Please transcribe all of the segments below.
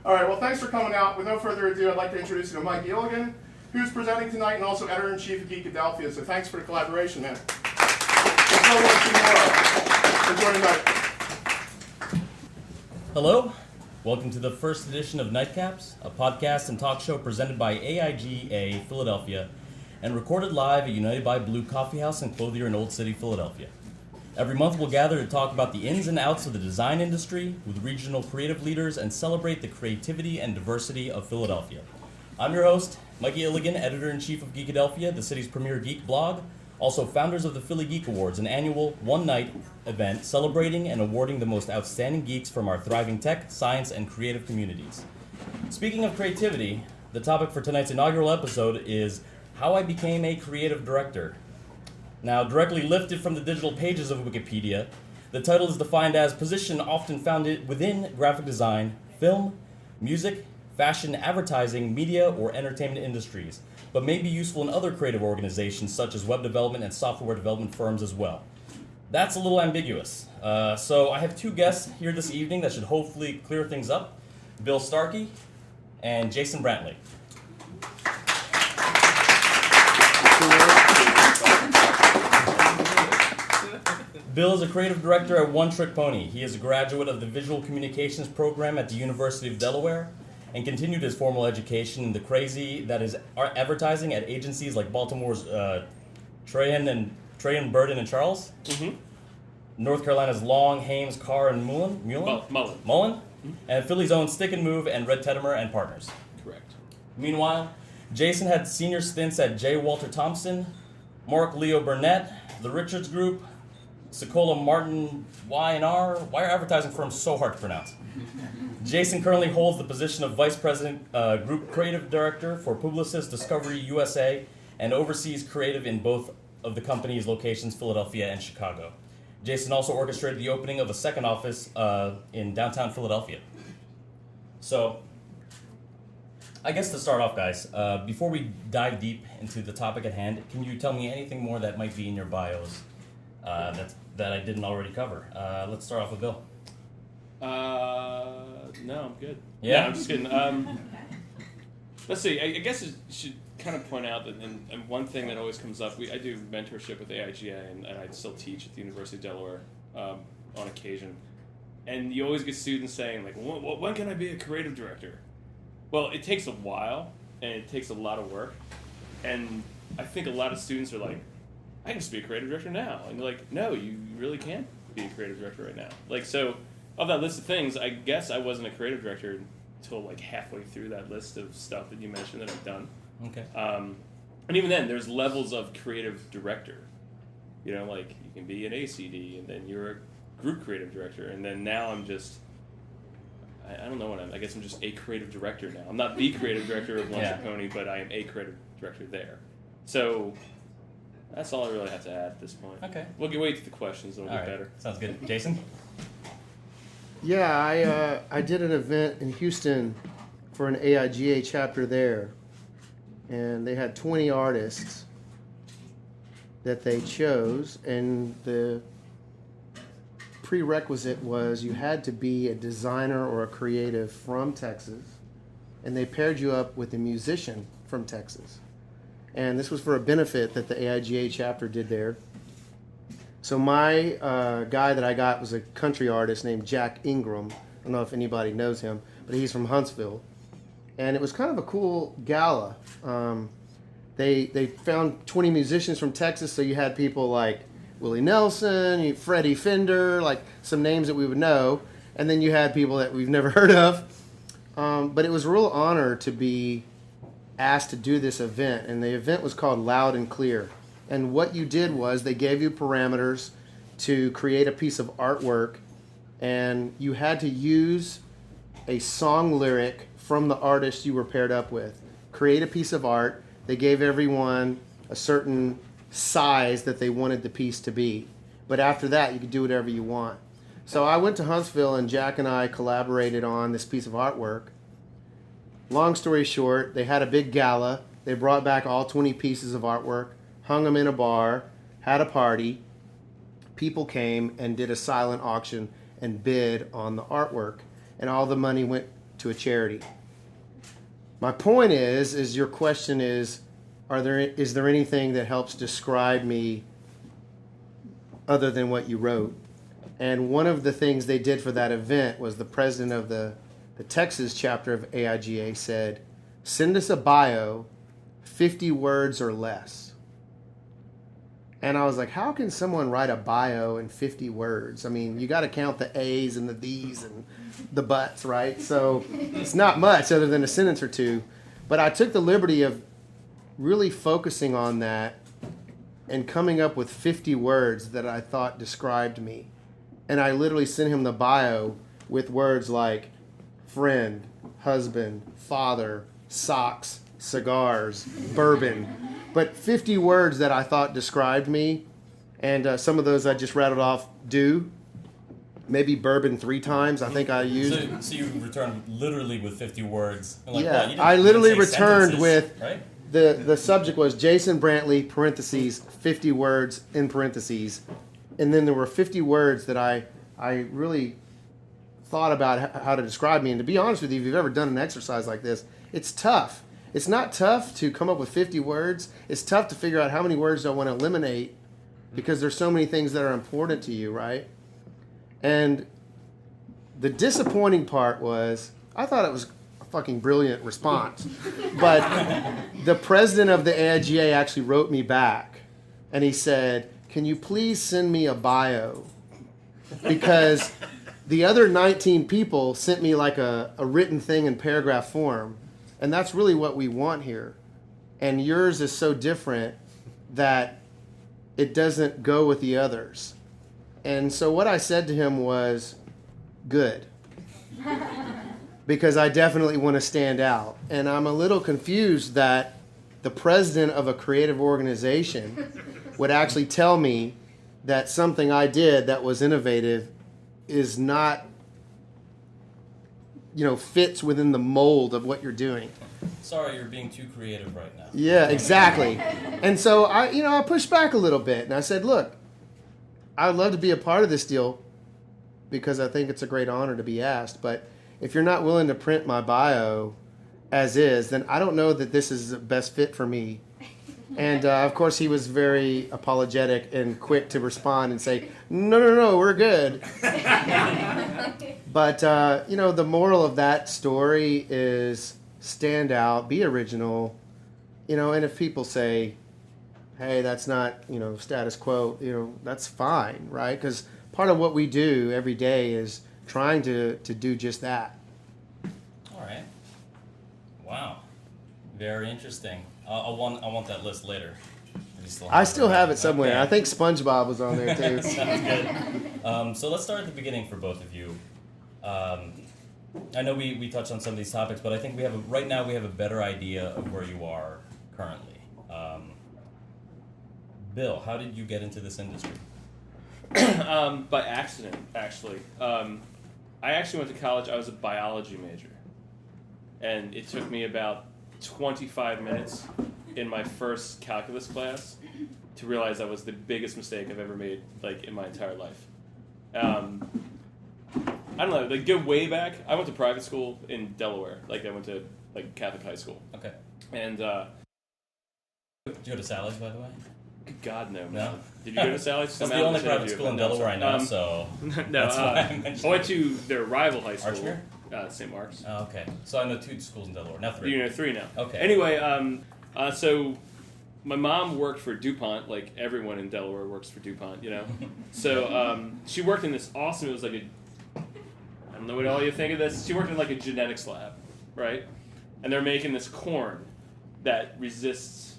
All right, well, thanks for coming out. With no further ado, I'd like to introduce you to Mike Gilligan, who's presenting tonight and also editor-in-chief of AIGA Philadelphia. So thanks for the collaboration, man. For joining tonight. Hello, welcome to the first edition of Night Caps, a podcast and talk show presented by AIGA Philadelphia and recorded live at United by Blue Coffee House and Clothier in Old City, Philadelphia. Every month we'll gather to talk about the ins and outs of the design industry with regional creative leaders and celebrate the creativity and diversity of Philadelphia. I'm your host, Mikey Illigan, editor-in-chief of Geekadelphia, the city's premier geek blog, also founders of the Philly Geek Awards, an annual one-night event celebrating and awarding the most outstanding geeks from our thriving tech, science, and creative communities. Speaking of creativity, the topic for tonight's inaugural episode is how I became a creative director. Now, directly lifted from the digital pages of Wikipedia, the title is defined as position often found within graphic design, film, music, fashion, advertising, media, or entertainment industries, but may be useful in other creative organizations such as web development and software development firms as well. That's a little ambiguous. So I have two guests here this evening that should hopefully clear things up, Bill Starkey and Jason Brantly. Bill is a creative director at One Trick Pony. He is a graduate of the Visual Communications program at the University of Delaware and continued his formal education in the crazy that is advertising at agencies like Baltimore's Trahan, Burden, and Charles, North Carolina's Long, Hames, Carr, and Mullen, and Philly's own Stick and Move and Red Teddimer and Partners. Correct. Meanwhile, Jason had senior stints at J. Walter Thompson, Mark Leo Burnett, the Richards Group, Sokola Martin Y&R. Why are advertising firms so hard to pronounce? Jason currently holds the position of Vice President, Group Creative Director for Publicis Discovery USA and oversees creative in both of the company's locations, Philadelphia and Chicago. Jason also orchestrated the opening of a second office in downtown Philadelphia. So, I guess to start off, guys, before we dive deep into the topic at hand, can you tell me anything more that might be in your bios that I didn't already cover? Let's start off with Bill. No, I'm good. Yeah? No, I'm just kidding. Let's see. I guess I should kind of point out that, and one thing that always comes up, I do mentorship with AIGA, and I still teach at the University of Delaware on occasion. And you always get students saying, like, when can I be a creative director? Well, it takes a while, and it takes a lot of work. And I think a lot of students are like, I can just be a creative director now. And you're like, no, you really can't be a creative director right now. Like, so, of that list of things, I guess I wasn't a creative director until like halfway through that list of stuff that you mentioned that I've done. Okay. And even then, there's levels of creative director. You know, like, you can be an ACD, and then you're a group creative director, and then now I'm just, I don't know what I guess I'm just a creative director now. I'm not the creative director of One Trick Pony, but I am a creative director there. So, that's all I really have to add at this point. Okay. We'll wait to the questions, it'll get better. Sounds good. Jason? Yeah, I did an event in Houston for an AIGA chapter there, and they had 20 artists that they chose, and the prerequisite was you had to be a designer or a creative from Texas, and they paired you up with a musician from Texas. And this was for a benefit that the AIGA chapter did there. So my guy that I got was a country artist named Jack Ingram. I don't know if anybody knows him, but he's from Huntsville. And it was kind of a cool gala. They found 20 musicians from Texas, so you had people like Willie Nelson, Freddie Fender, like some names that we would know. And then you had people that we've never heard of. But it was a real honor to be asked to do this event, and the event was called Loud and Clear. And what you did was they gave you parameters to create a piece of artwork, and you had to use a song lyric from the artist you were paired up with. Create a piece of art. They gave everyone a certain size that they wanted the piece to be. But after that, you could do whatever you want. So I went to Huntsville, and Jack and I collaborated on this piece of artwork. Long story short, they had a big gala. They brought back all 20 pieces of artwork, hung them in a bar, had a party. People came and did a silent auction and bid on the artwork. And all the money went to a charity. My point is your question is there anything that helps describe me other than what you wrote? And one of the things they did for that event was the president of the Texas chapter of AIGA said, send us a bio, 50 words or less. And I was like, how can someone write a bio in 50 words? I mean, you got to count the A's and the D's and the buts, right? So it's not much other than a sentence or two. But I took the liberty of really focusing on that and coming up with 50 words that I thought described me. And I literally sent him the bio with words like friend, husband, father, socks, cigars, bourbon. But 50 words that I thought described me. And some of those I just rattled off. Maybe bourbon 3 times. I think I used. So you returned literally with 50 words. And like, yeah, well, I literally returned sentences, with. Right? The subject was Jason Brantly, parentheses, 50 words in parentheses. And then there were 50 words that I really thought about how to describe me. And to be honest with you, if you've ever done an exercise like this, it's tough. It's not tough to come up with 50 words. It's tough to figure out how many words I want to eliminate because there's so many things that are important to you, right? And the disappointing part was I thought it was a fucking brilliant response. But the president of the AIGA actually wrote me back. And he said, can you please send me a bio? Because the other 19 people sent me like a written thing in paragraph form. And that's really what we want here. And yours is so different that it doesn't go with the others. And so what I said to him was, good. Because I definitely want to stand out. And I'm a little confused that the president of a creative organization would actually tell me that something I did that was innovative is not, fits within the mold of what you're doing. Sorry, you're being too creative right now. Yeah, exactly. And so I pushed back a little bit and I said, look, I would love to be a part of this deal because I think it's a great honor to be asked. But if you're not willing to print my bio as is, then I don't know that this is the best fit for me. And of course, he was very apologetic and quick to respond and say, no, we're good. But, the moral of that story is stand out, be original, and if people say, hey, that's not, status quo, that's fine, right? Because part of what we do every day is trying to do just that. All right. Wow. Very interesting. I want that list later. I still have it somewhere. Okay. I think SpongeBob was on there too. Sounds good. So let's start at the beginning for both of you. I know we touched on some of these topics, but I think right now we have a better idea of where you are currently. Bill, how did you get into this industry? By accident, actually. I actually went to college. I was a biology major. And it took me about 25 minutes in my first calculus class to realize that was the biggest mistake I've ever made, in my entire life. I don't know, go way back. I went to private school in Delaware. I went to, Catholic high school. Okay. And, Did you go to Sally's, by the way? good God, no. No? Did you go to Sally's? That's the only private school in Delaware I know, so... No, that's why I mentioned I went to their rival high school. Archmere? St. Mark's. Oh, okay. So I know 2 schools in Delaware, not 3. You know 3 now. Okay. Anyway, so my mom worked for DuPont, like everyone in Delaware works for DuPont, So she worked in this awesome, it was I don't know what all you think of this. She worked in a genetics lab, right? And they're making this corn that resists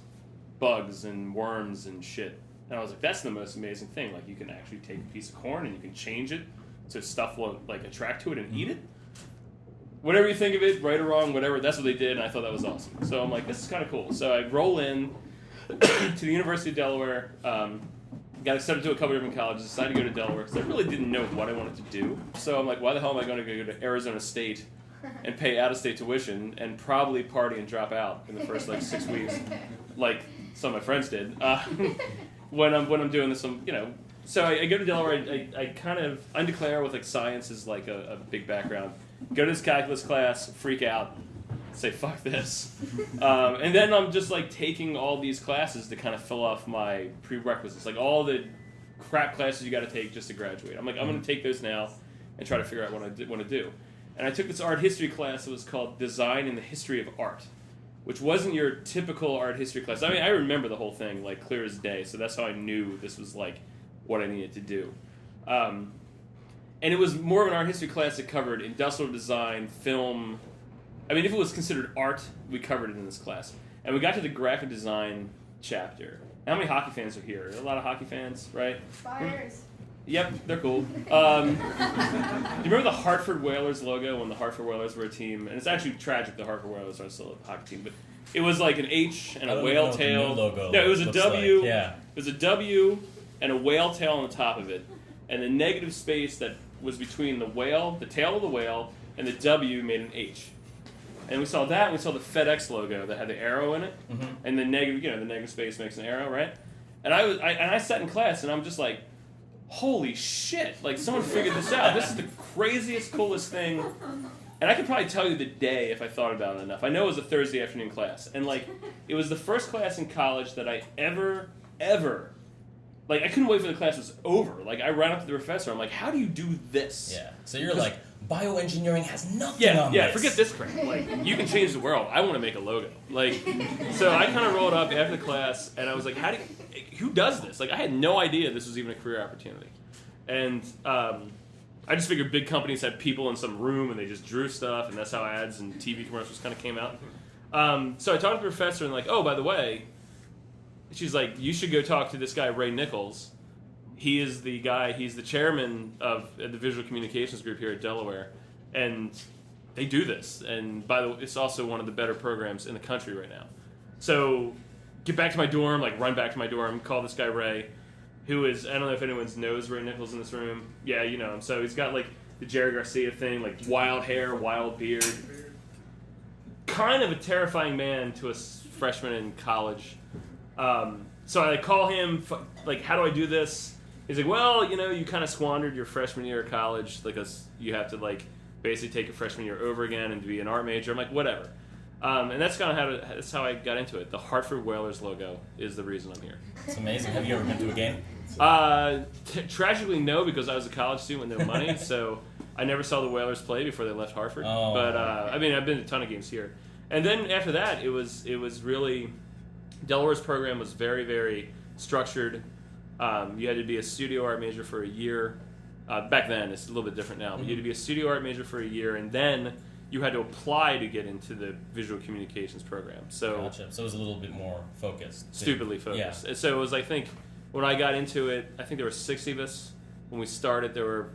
bugs and worms and shit. And I was like, that's the most amazing thing. You can actually take a piece of corn and you can change it so stuff won't attract to it and eat it. Whatever you think of it, right or wrong, whatever, that's what they did, and I thought that was awesome. So I'm like, this is kind of cool. So I roll in to the University of Delaware, got accepted to a couple different colleges, decided to go to Delaware, because I really didn't know what I wanted to do. So I'm like, why the hell am I going to go to Arizona State and pay out-of-state tuition and probably party and drop out in the first 6 weeks, like some of my friends did, when I'm doing this, So I go to Delaware, I kind of undeclare with science as a big background. go to this calculus class, freak out, say fuck this, and then I'm just like taking all these classes to kind of fill off my prerequisites, like all the crap classes you got to take just to graduate. I'm like, I'm going to take those now and try to figure out what I want to do. And I took this art history class that was called Design in the History of Art, which wasn't your typical art history class. I mean, I remember the whole thing like clear as day, so that's how I knew this was like what I needed to do. And it was more of an art history class that covered industrial design, film. I mean, if it was considered art, we covered it in this class. And we got to the graphic design chapter. How many hockey fans are here? A lot of hockey fans, right? Fires. Yep, they're cool. Do you remember the Hartford Whalers logo when the Hartford Whalers were a team? And it's actually tragic the Hartford Whalers are still a hockey team, but it was like an H and a whale tail. Logo No, it was a W. Like. Yeah. It was a W and a whale tail on the top of it, and the negative space that was between the whale, the tail of the whale, and the W made an H. And we saw that, and we saw the FedEx logo that had the arrow in it, and the negative, the negative space makes an arrow, right? And I sat in class, and I'm just like, holy shit! Like someone figured this out. This is the craziest, coolest thing. And I could probably tell you the day if I thought about it enough. I know it was a Thursday afternoon class, and like it was the first class in college that I ever, like I couldn't wait for the class was over. Like I ran up to the professor. I'm like, how do you do this? Yeah. So you're like, bioengineering has nothing on this. Yeah, forget this crap. Like, you can change the world. I want to make a logo. Like, so I kind of rolled up after the class, and I was like, who does this? Like, I had no idea this was even a career opportunity. And I just figured big companies had people in some room, and they just drew stuff, and that's how ads and TV commercials kind of came out. So I talked to the professor, and like, oh, by the way, she's like, you should go talk to this guy, Ray Nichols. He is the guy, he's the chairman of the Visual Communications Group here at Delaware, and they do this. And by the way, it's also one of the better programs in the country right now. So get back to my dorm, like run back to my dorm, call this guy Ray, who is, I don't know if anyone knows Ray Nichols in this room. Yeah, you know him. So he's got like the Jerry Garcia thing, like wild hair, wild beard. Kind of a terrifying man to a freshman in college. So I call him, like, how do I do this? He's like, well, you kind of squandered your freshman year of college, like you have to like basically take your freshman year over again and be an art major. I'm like, whatever. And that's kind of that's how I got into it. The Hartford Whalers logo is the reason I'm here. It's amazing. Have you ever been to a game? Tragically, no, because I was a college student with no money, so I never saw the Whalers play before they left Hartford. Oh. But I mean, I've been to a ton of games here. And then after that, it was really Delaware's program was very, very structured. You had to be a studio art major for a year. Back then, it's a little bit different now. But you had to be a studio art major for a year, and then you had to apply to get into the visual communications program. So, gotcha. So it was a little bit more focused. Stupidly focused. Yeah. And so it was, I think, when I got into it, I think there were 60 of us. When we started, there were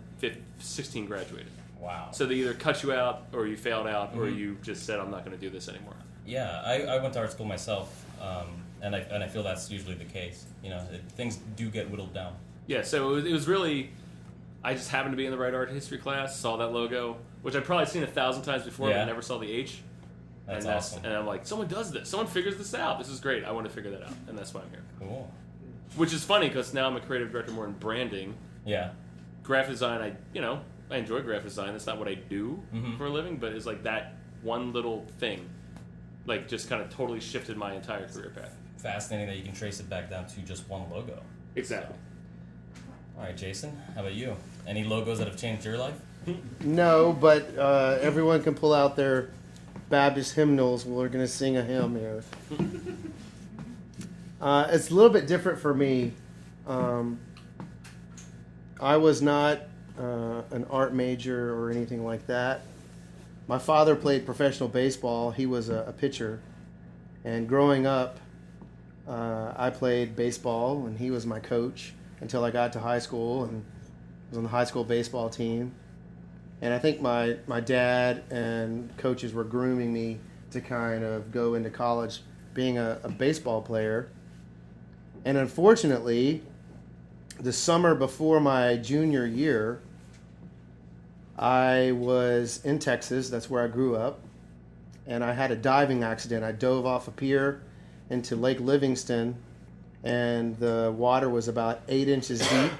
16 graduated. Wow. So they either cut you out, or you failed out, or you just said, I'm not going to do this anymore. Yeah, I went to art school myself, and I feel that's usually the case. Things do get whittled down. Yeah, so it was really, I just happened to be in the right art history class, saw that logo, which I'd probably seen 1,000 times before, but I never saw the H. That's and awesome. And I'm like, someone does this. Someone figures this out. This is great. I want to figure that out. And that's why I'm here. Cool. Which is funny because now I'm a creative director more in branding. Yeah. Graphic design, I enjoy graphic design. That's not what I do for a living, but it's like that one little thing, like just kind of totally shifted my entire career path. Fascinating that you can trace it back down to just one logo. Exactly. All right, Jason, how about you? Any logos that have changed your life? No, but everyone can pull out their Baptist hymnals. We're going to sing a hymn here. It's a little bit different for me. I was not an art major or anything like that. My father played professional baseball. He was a pitcher. And growing up, I played baseball, and he was my coach until I got to high school and was on the high school baseball team. And I think my dad and coaches were grooming me to kind of go into college being a baseball player. And unfortunately, the summer before my junior year, I was in Texas. That's where I grew up. And I had a diving accident. I dove off a pier into Lake Livingston, and the water was about 8 inches deep.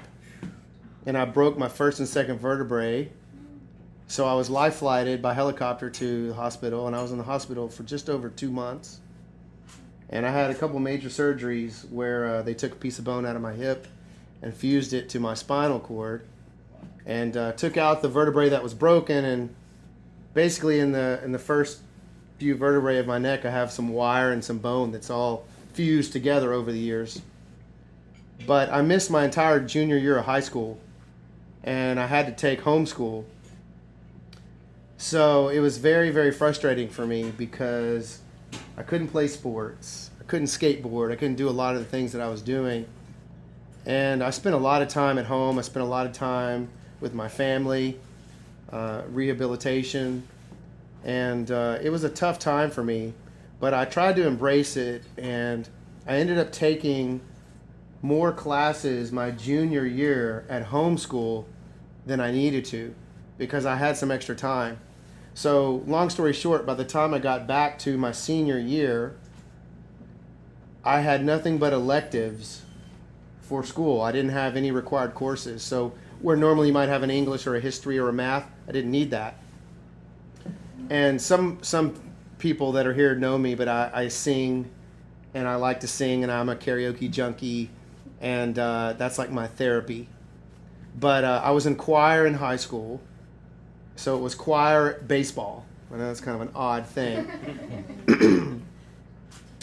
And I broke my first and second vertebrae. So I was life flighted by helicopter to the hospital, and I was in the hospital for just over 2 months. And I had a couple major surgeries where they took a piece of bone out of my hip and fused it to my spinal cord, and took out the vertebrae that was broken. And basically, in the first few vertebrae of my neck, I have some wire and some bone that's all fused together over the years. But I missed my entire junior year of high school, and I had to take homeschool. So it was very, very frustrating for me because I couldn't play sports, I couldn't skateboard, I couldn't do a lot of the things that I was doing. And I spent a lot of time at home. I spent a lot of time with my family, rehabilitation, and it was a tough time for me. But I tried to embrace it, and I ended up taking more classes my junior year at homeschool than I needed to because I had some extra time. So long story short, by the time I got back to my senior year, I had nothing but electives for school. I didn't have any required courses. So where normally you might have an English or a history or a math, I didn't need that. And some people that are here know me, but I sing, and I like to sing, and I'm a karaoke junkie, and that's like my therapy. But I was in choir in high school, so it was choir baseball. I know that's kind of an odd thing.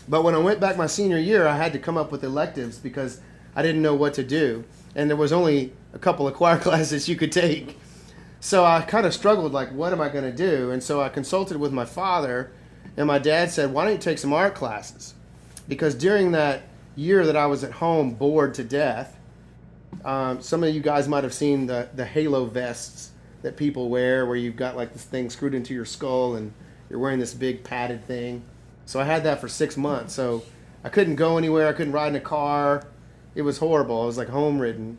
But when I went back my senior year, I had to come up with electives because I didn't know what to do. And there was only a couple of choir classes you could take. So I kind of struggled, like, what am I going to do? And so I consulted with my father, and my dad said, why don't you take some art classes? Because during that year that I was at home bored to death, some of you guys might have seen the halo vests that people wear where you've got like this thing screwed into your skull and you're wearing this big padded thing. So I had that for 6 months. So I couldn't go anywhere. I couldn't ride in a car. It was horrible. I was like home ridden.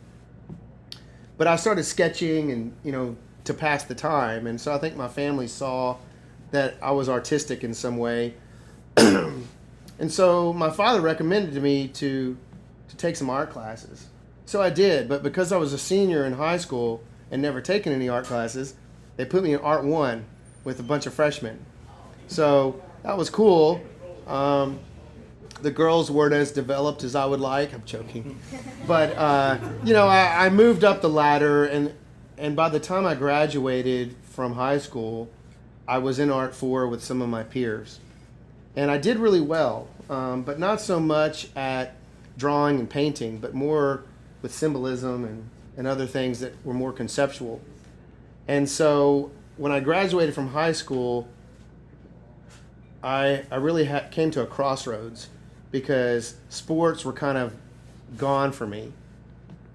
But I started sketching and, to pass the time. And so I think my family saw that I was artistic in some way. And so my father recommended to me to take some art classes. So I did, but because I was a senior in high school and never taken any art classes, they put me in Art 1 with a bunch of freshmen. So that was cool. The girls weren't as developed as I would like. I'm joking. But, I moved up the ladder, and by the time I graduated from high school, I was in Art 4 with some of my peers. And I did really well, but not so much at drawing and painting, but more with symbolism and other things that were more conceptual. And so when I graduated from high school, I really came to a crossroads because sports were kind of gone for me.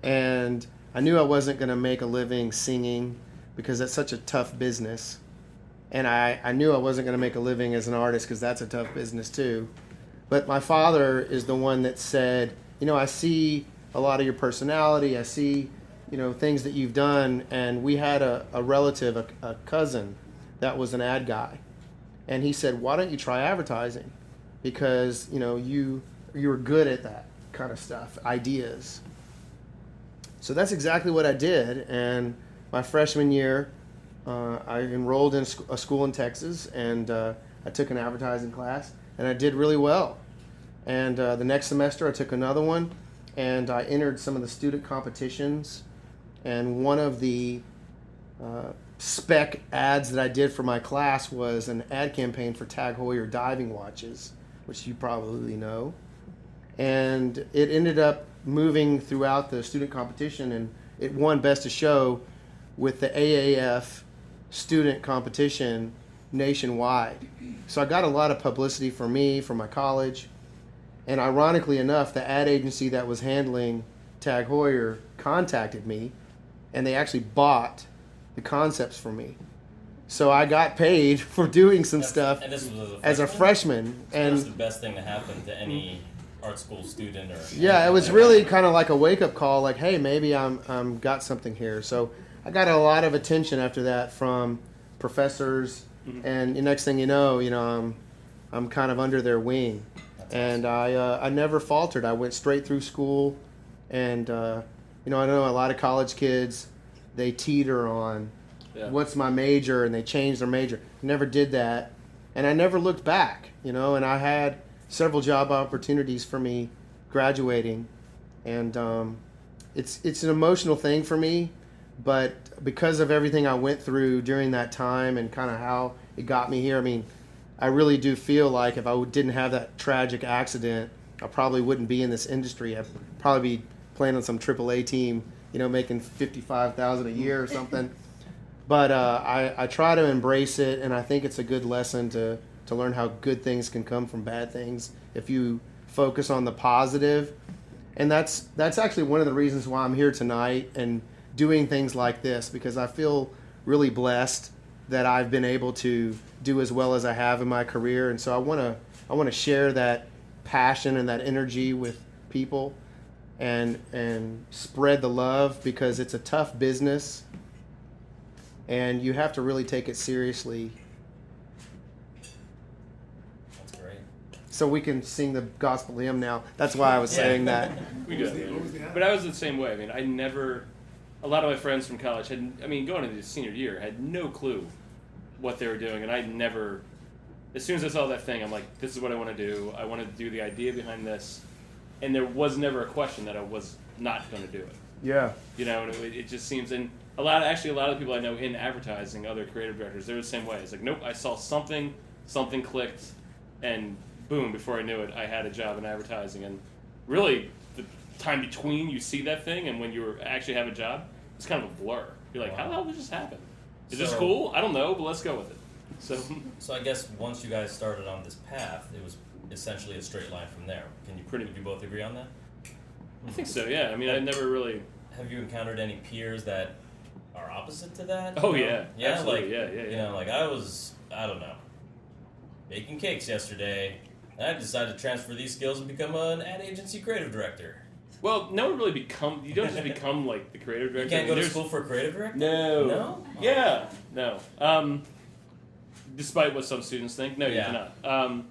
And I knew I wasn't going to make a living singing because that's such a tough business. And I knew I wasn't going to make a living as an artist because that's a tough business too. But my father is the one that said, I see a lot of your personality. I see, things that you've done. And we had a relative, a cousin, that was an ad guy. And he said, why don't you try advertising? Because, you're good at that kind of stuff, ideas. So that's exactly what I did. And my freshman year, I enrolled in a school in Texas, and I took an advertising class, and I did really well. And the next semester, I took another one, and I entered some of the student competitions. And one of the spec ads that I did for my class was an ad campaign for Tag Heuer diving watches, which you probably know. And it ended up moving throughout the student competition, and it won Best of Show with the AAF student competition nationwide. So I got a lot of publicity for me, for my college. And ironically enough, the ad agency that was handling Tag Heuer contacted me, and they actually bought the concepts for me. So I got paid for doing some stuff and this was as a freshman. And that's the best thing to happen to any art school student. Yeah, it was really kind of like a wake-up call, like, hey, maybe I'm got something here. So I got a lot of attention after that from professors, and the next thing you know, I'm kind of under their wing. And I never faltered. I went straight through school, and I know a lot of college kids, they teeter on Yeah. what's my major, and they changed their major. Never did that, and I never looked back, and I had several job opportunities for me graduating, and it's an emotional thing for me, but because of everything I went through during that time and kind of how it got me here, I mean, I really do feel like if I didn't have that tragic accident, I probably wouldn't be in this industry. I'd probably be playing on some AAA team, making $55,000 a year or something. But I try to embrace it, and I think it's a good lesson to learn how good things can come from bad things if you focus on the positive. And that's actually one of the reasons why I'm here tonight and doing things like this, because I feel really blessed that I've been able to do as well as I have in my career. And so I want to share that passion and that energy with people and spread the love, because it's a tough business and you have to really take it seriously. That's great. So we can sing the gospel hymn now. That's why I was saying that. We do. But I was the same way. I mean, a lot of my friends from college going into the senior year, had no clue what they were doing, and as soon as I saw that thing, I'm like, this is what I want to do. I want to do the idea behind this, and there was never a question that I was not going to do it. Yeah. And it just seems, and a lot of the people I know in advertising, other creative directors, they're the same way. It's like, nope, I saw something clicked, and boom, before I knew it, I had a job in advertising. And really, the time between you see that thing and when you actually have a job, it's kind of a blur. You're like, how the hell did this happen? Is this cool? I don't know, but let's go with it. So I guess once you guys started on this path, it was essentially a straight line from there. Would you both agree on that? I think so, yeah. I mean, I never really... Have you encountered any peers that are opposite to that? Oh, yeah. Yeah, absolutely. Yeah. Like I was, I don't know, baking cakes yesterday, and I decided to transfer these skills and become an ad agency creative director. Well, no one really you don't just become like the creative director. You can't go to school for a creative director? No. No? Yeah, no. Despite what some students think, no, you cannot.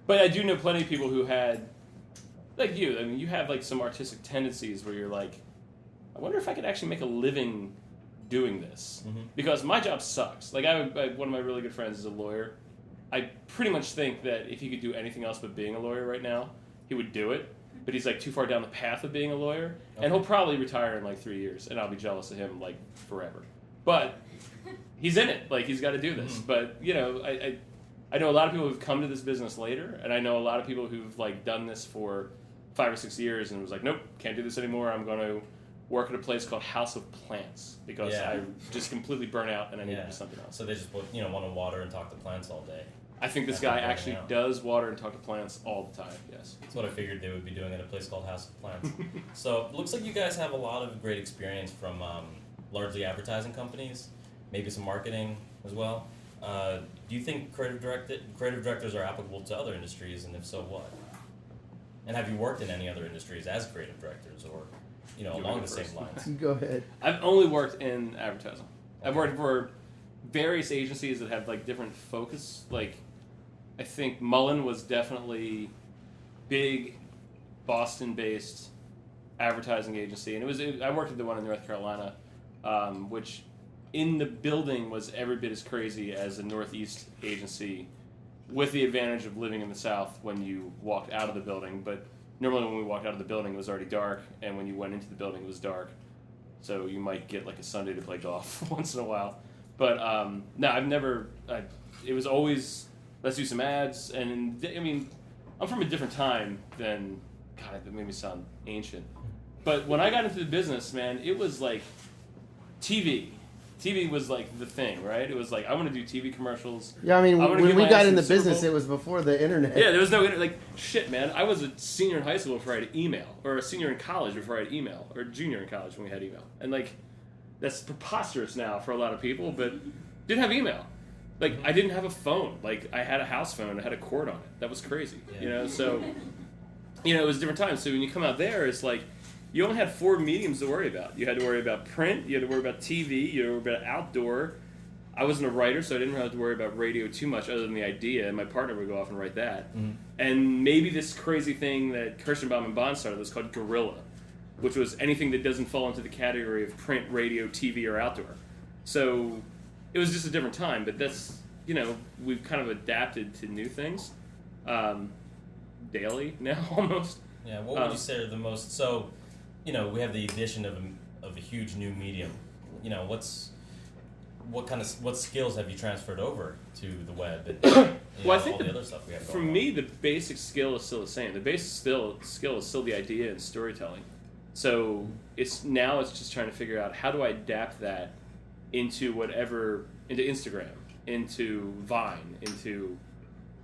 But I do know plenty of people who had, like you, I mean, you have like some artistic tendencies where you're like, I wonder if I could actually make a living doing this. Mm-hmm. Because my job sucks. Like, one of my really good friends is a lawyer. I pretty much think that if he could do anything else but being a lawyer right now, he would do it. But he's like too far down the path of being a lawyer, and he'll probably retire in like 3 years, and I'll be jealous of him like forever. But he's in it, like he's got to do this. Mm-hmm. But I know a lot of people who've come to this business later, and I know a lot of people who've like done this for 5 or 6 years and was like, nope, can't do this anymore. I'm going to work at a place called House of Plants because I just completely burn out and I need to do something else. So they just want to water and talk to plants all day. I think this guy actually does water and talk to plants all the time, yes. That's what I figured they would be doing at a place called House of Plants. So it looks like you guys have a lot of great experience from largely advertising companies, maybe some marketing as well. Do you think creative directors are applicable to other industries, and if so, what? And have you worked in any other industries as creative directors or, along the same lines? Go ahead. I've only worked in advertising. Okay. I've worked for various agencies that have like different focus. Like, I think Mullen was definitely big Boston-based advertising agency, and I worked at the one in North Carolina, which in the building was every bit as crazy as a Northeast agency, with the advantage of living in the South when you walked out of the building. But normally when we walked out of the building, it was already dark, and when you went into the building, it was dark. So you might get like a Sunday to play golf once in a while. But no, I've never. It was always, let's do some ads, and I mean, I'm from a different time than, God, that made me sound ancient. But when I got into the business, man, it was like TV. TV was like the thing, right? It was like, I want to do TV commercials. Yeah, I mean, when we got in the business, it was before the internet. Yeah, there was no internet. Like, shit, man. I was a senior in high school before I had email, or a senior in college before I had email, or a junior in college when we had email. And like, that's preposterous now for a lot of people, but didn't have email. Like, I didn't have a phone. Like, I had a house phone. I had a cord on it. That was crazy, So, it was a different time. So when you come out there, it's like, you only had 4 mediums to worry about. You had to worry about print, you had to worry about TV, you had to worry about outdoor. I wasn't a writer, so I didn't have to worry about radio too much other than the idea, and my partner would go off and write that. Mm-hmm. And maybe this crazy thing that Kirschenbaum and Bond started was called guerrilla, which was anything that doesn't fall into the category of print, radio, TV, or outdoor. So it was just a different time. But that's, we've kind of adapted to new things daily now almost. Yeah, what would you say are the most, so, we have the addition of a huge new medium. What skills have you transferred over to the web and Well, I think all the other stuff we have for going on? me, the basic skill is still the same. The basic skill is still the idea and storytelling. So it's just trying to figure out how do I adapt that into Instagram, into Vine, into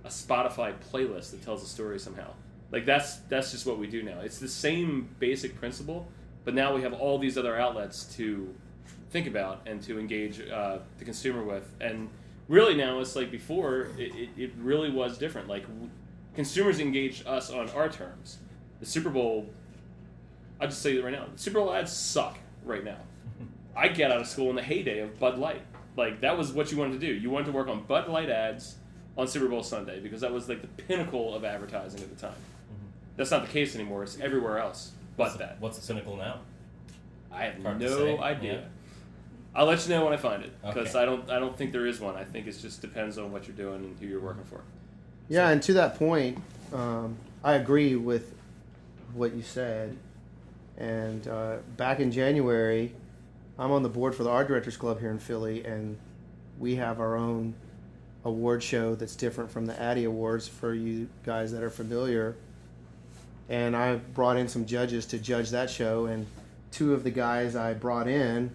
a Spotify playlist that tells a story somehow. Like that's just what we do now. It's the same basic principle, but now we have all these other outlets to think about and to engage the consumer with. And really now it's like before, it really was different. Like consumers engaged us on our terms. The Super Bowl, I'll just say it right now, the Super Bowl ads suck right now. I get out of school in the heyday of Bud Light. Like that was what you wanted to do. You wanted to work on Bud Light ads on Super Bowl Sunday because that was like the pinnacle of advertising at the time. That's not the case anymore. It's everywhere else but that. What's the cynical now? I have Hard to no say. idea. Yeah. I'll let you know when I find it because Okay. I don't think there is one. I think it just depends on what you're doing and who you're working for. Yeah, and to that point, I agree with what you said. And back in January, I'm on the board for the Art Directors Club here in Philly, and we have our own award show that's different from the Addy Awards for you guys that are familiar. And I brought in some judges to judge that show, and two of the guys I brought in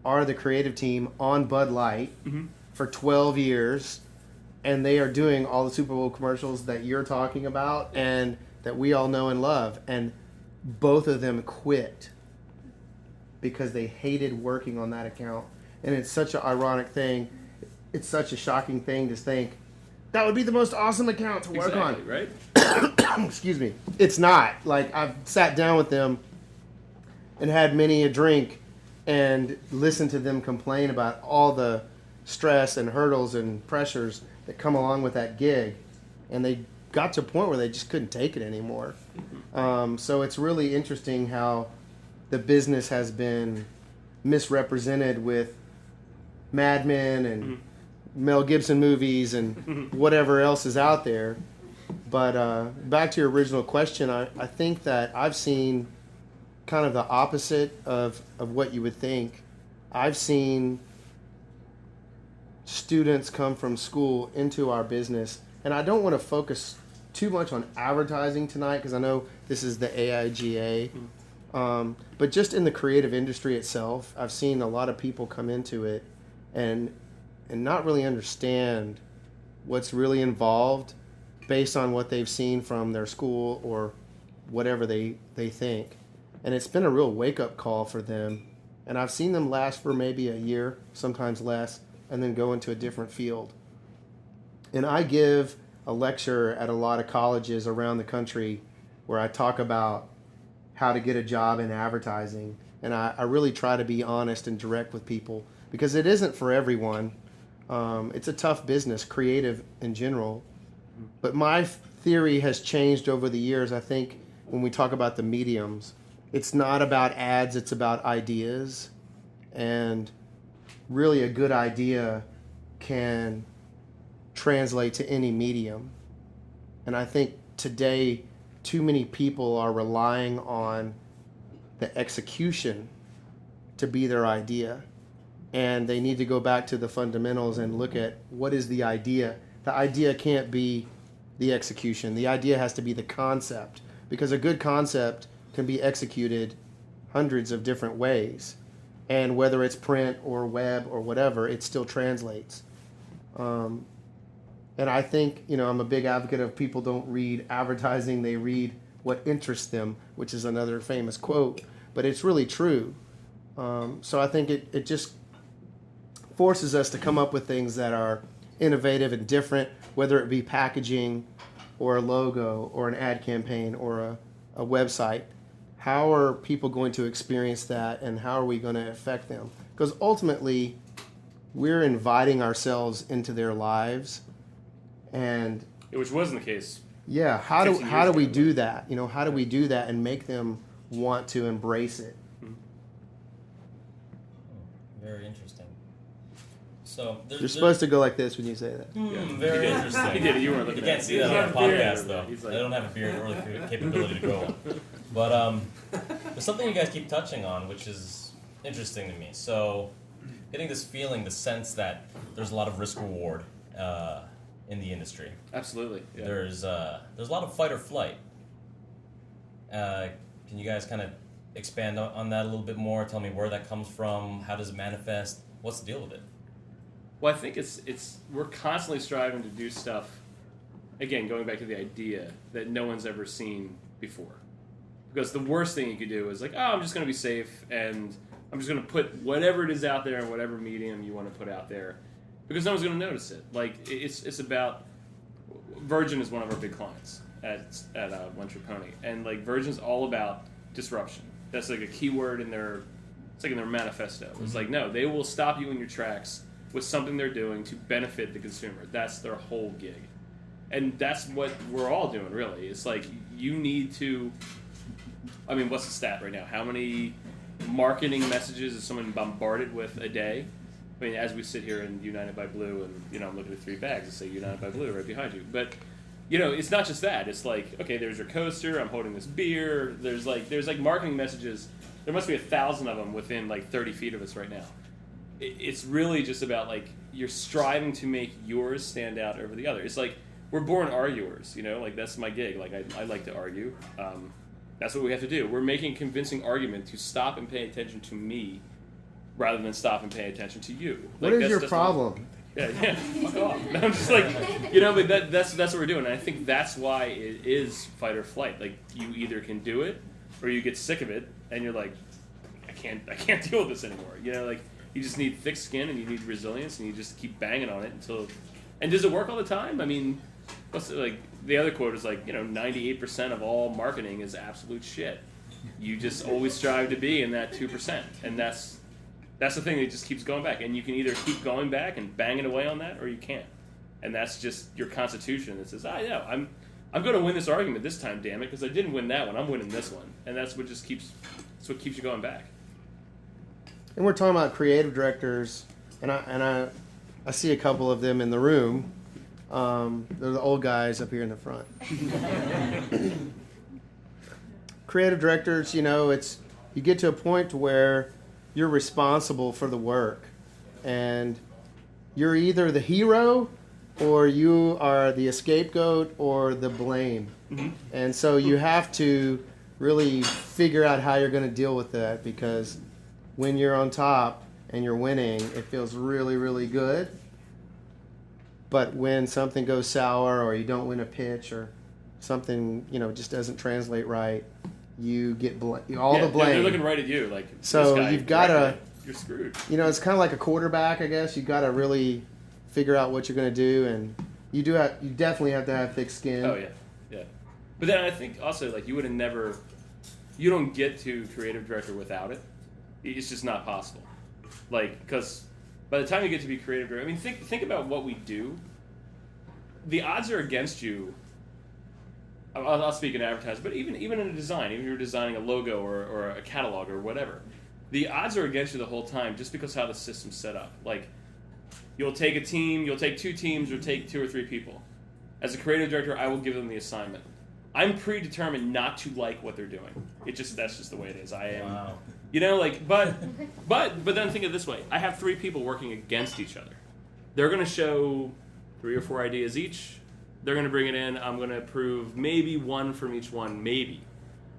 are the creative team on Bud Light for 12 years, and they are doing all the Super Bowl commercials that you're talking about and that we all know and love. And both of them quit because they hated working on that account. And it's such an ironic thing. It's such a shocking thing to think that would be the most awesome account to work on. Right? Excuse me. It's not. Like, I've sat down with them and had many a drink and listened to them complain about all the stress and hurdles and pressures that come along with that gig. And they got to a point where they just couldn't take it anymore. So it's really interesting how the business has been misrepresented with Mad Men and Mel Gibson movies and whatever else is out there. But back to your original question, I think that I've seen kind of the opposite of what you would think. I've seen students come from school into our business, and I don't want to focus too much on advertising tonight because I know this is the AIGA. But just in the creative industry itself, I've seen a lot of people come into it and not really understand what's really involved based on what they've seen from their school or whatever they think. And it's been a real wake-up call for them. And I've seen them last for maybe a year, sometimes less, and then go into a different field. And I give a lecture at a lot of colleges around the country where I talk about how to get a job in advertising. And I really try to be honest and direct with people because it isn't for everyone. It's a tough business, creative in general. But my theory has changed over the years. I think when we talk about the mediums, it's not about ads, it's about ideas. And really a good idea can translate to any medium. And I think today too many people are relying on the execution to be their idea. And they need to go back to the fundamentals and look at what is the idea. The idea can't be the execution. The idea has to be the concept, because a good concept can be executed hundreds of different ways. And whether it's print or web or whatever, it still translates. And I think, I'm a big advocate of people don't read advertising, they read what interests them, which is another famous quote, but it's really true. So I think it just forces us to come up with things that are innovative and different, whether it be packaging or a logo or an ad campaign or a website. How are people going to experience that, and how are we going to affect them? Because ultimately, we're inviting ourselves into their lives. And Which wasn't the case. yeah, how 50 do years we ago. do that? How do we do that and make them want to embrace it? Very interesting. So You're supposed to go like this when you say that. Very interesting. He did it. You weren't looking You at can't it. see that on the podcast though. He's like, I don't have a beard or the capability to grow one. But there's something you guys keep touching on, which is interesting to me. So, getting this feeling, the sense that there's a lot of risk reward in the industry. absolutely. Yeah. There's a lot of fight or flight. Can you guys kind of expand on that a little bit more? Tell me where that comes from. How does it manifest? What's the deal with it? Well, I think it's we're constantly striving to do stuff. Again, going back to the idea that no one's ever seen before, because the worst thing you could do is like, oh, I'm just going to be safe and I'm just going to put whatever it is out there in whatever medium you want to put out there, because no one's going to notice it. Like it's about Virgin is one of our big clients at One True Pony, and like Virgin's all about disruption. That's like a key word in their manifesto. It's like, no, they will stop you in your tracks with something they're doing to benefit the consumer. That's their whole gig. And that's what we're all doing, really. It's like, you need to... I mean, what's the stat right now? How many marketing messages is someone bombarded with a day? I mean, as we sit here in United by Blue, and, I'm looking at 3 bags that say United by Blue right behind you. But, it's not just that. It's like, okay, there's your coaster, I'm holding this beer. There's marketing messages. There must be 1,000 of them within, 30 feet of us right now. It's really just about, you're striving to make yours stand out over the other. It's like, we're born arguers, that's my gig. I like to argue. That's what we have to do. We're making a convincing argument to stop and pay attention to me rather than stop and pay attention to you. What is your problem? Yeah, fuck off. I'm just but that's what we're doing. And I think that's why it is fight or flight. You either can do it or you get sick of it and you're like, I can't deal with this anymore. You just need thick skin and you need resilience and you just keep banging on it until... And does it work all the time? I mean, the other quote is 98% of all marketing is absolute shit. You just always strive to be in that 2%. And that's the thing that just keeps going back. And you can either keep going back and banging away on that or you can't. And that's just your constitution that says, I'm going to win this argument this time, damn it, because I didn't win that one. I'm winning this one. And that's what keeps you going back. And we're talking about creative directors, and I see a couple of them in the room. They're the old guys up here in the front. Creative directors, you get to a point where you're responsible for the work, and you're either the hero or you are the scapegoat or the blame. Mm-hmm. And so you have to really figure out how you're going to deal with that, because when you're on top and you're winning, it feels really, really good. But when something goes sour or you don't win a pitch or something, just doesn't translate right, you get the blame. They're looking right at you. So you've got to... You're screwed. It's kind of like a quarterback, I guess. You've got to really figure out what you're going to do, and you definitely have to have thick skin. Oh, yeah. But then I think also, you would have never... You don't get to creative director without it. It's just not possible. Because by the time you get to be creative director, I mean, think about what we do. The odds are against you. I'll speak in advertising, but even in a design, even if you're designing a logo or a catalog or whatever, the odds are against you the whole time just because how the system's set up. You'll take a team, you'll take 2 teams, or take 2 or 3 people. As a creative director, I will give them the assignment. I'm predetermined not to like what they're doing. That's just the way it is. I am. Wow. But then think of it this way. I have 3 people working against each other. They're going to show 3 or 4 ideas each. They're going to bring it in. I'm going to approve maybe 1 from each one, maybe.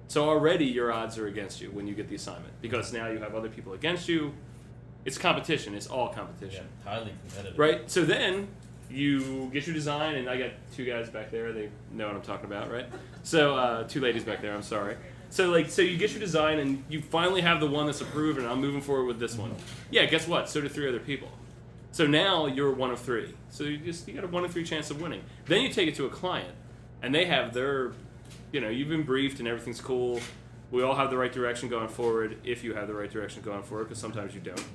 So already your odds are against you when you get the assignment, because now you have other people against you. It's competition. It's all competition. Yeah, highly competitive. Right? So then you get your design, and I got 2 guys back there. They know what I'm talking about, right? So 2 ladies back there. I'm sorry. So you get your design, and you finally have the one that's approved, and I'm moving forward with this one. Yeah, guess what? So do 3 other people. So now you're 1 of 3. So you got a 1 in 3 chance of winning. Then you take it to a client, and they have their, you've been briefed and everything's cool. We all have the right direction going forward, if you have the right direction going forward, because sometimes you don't.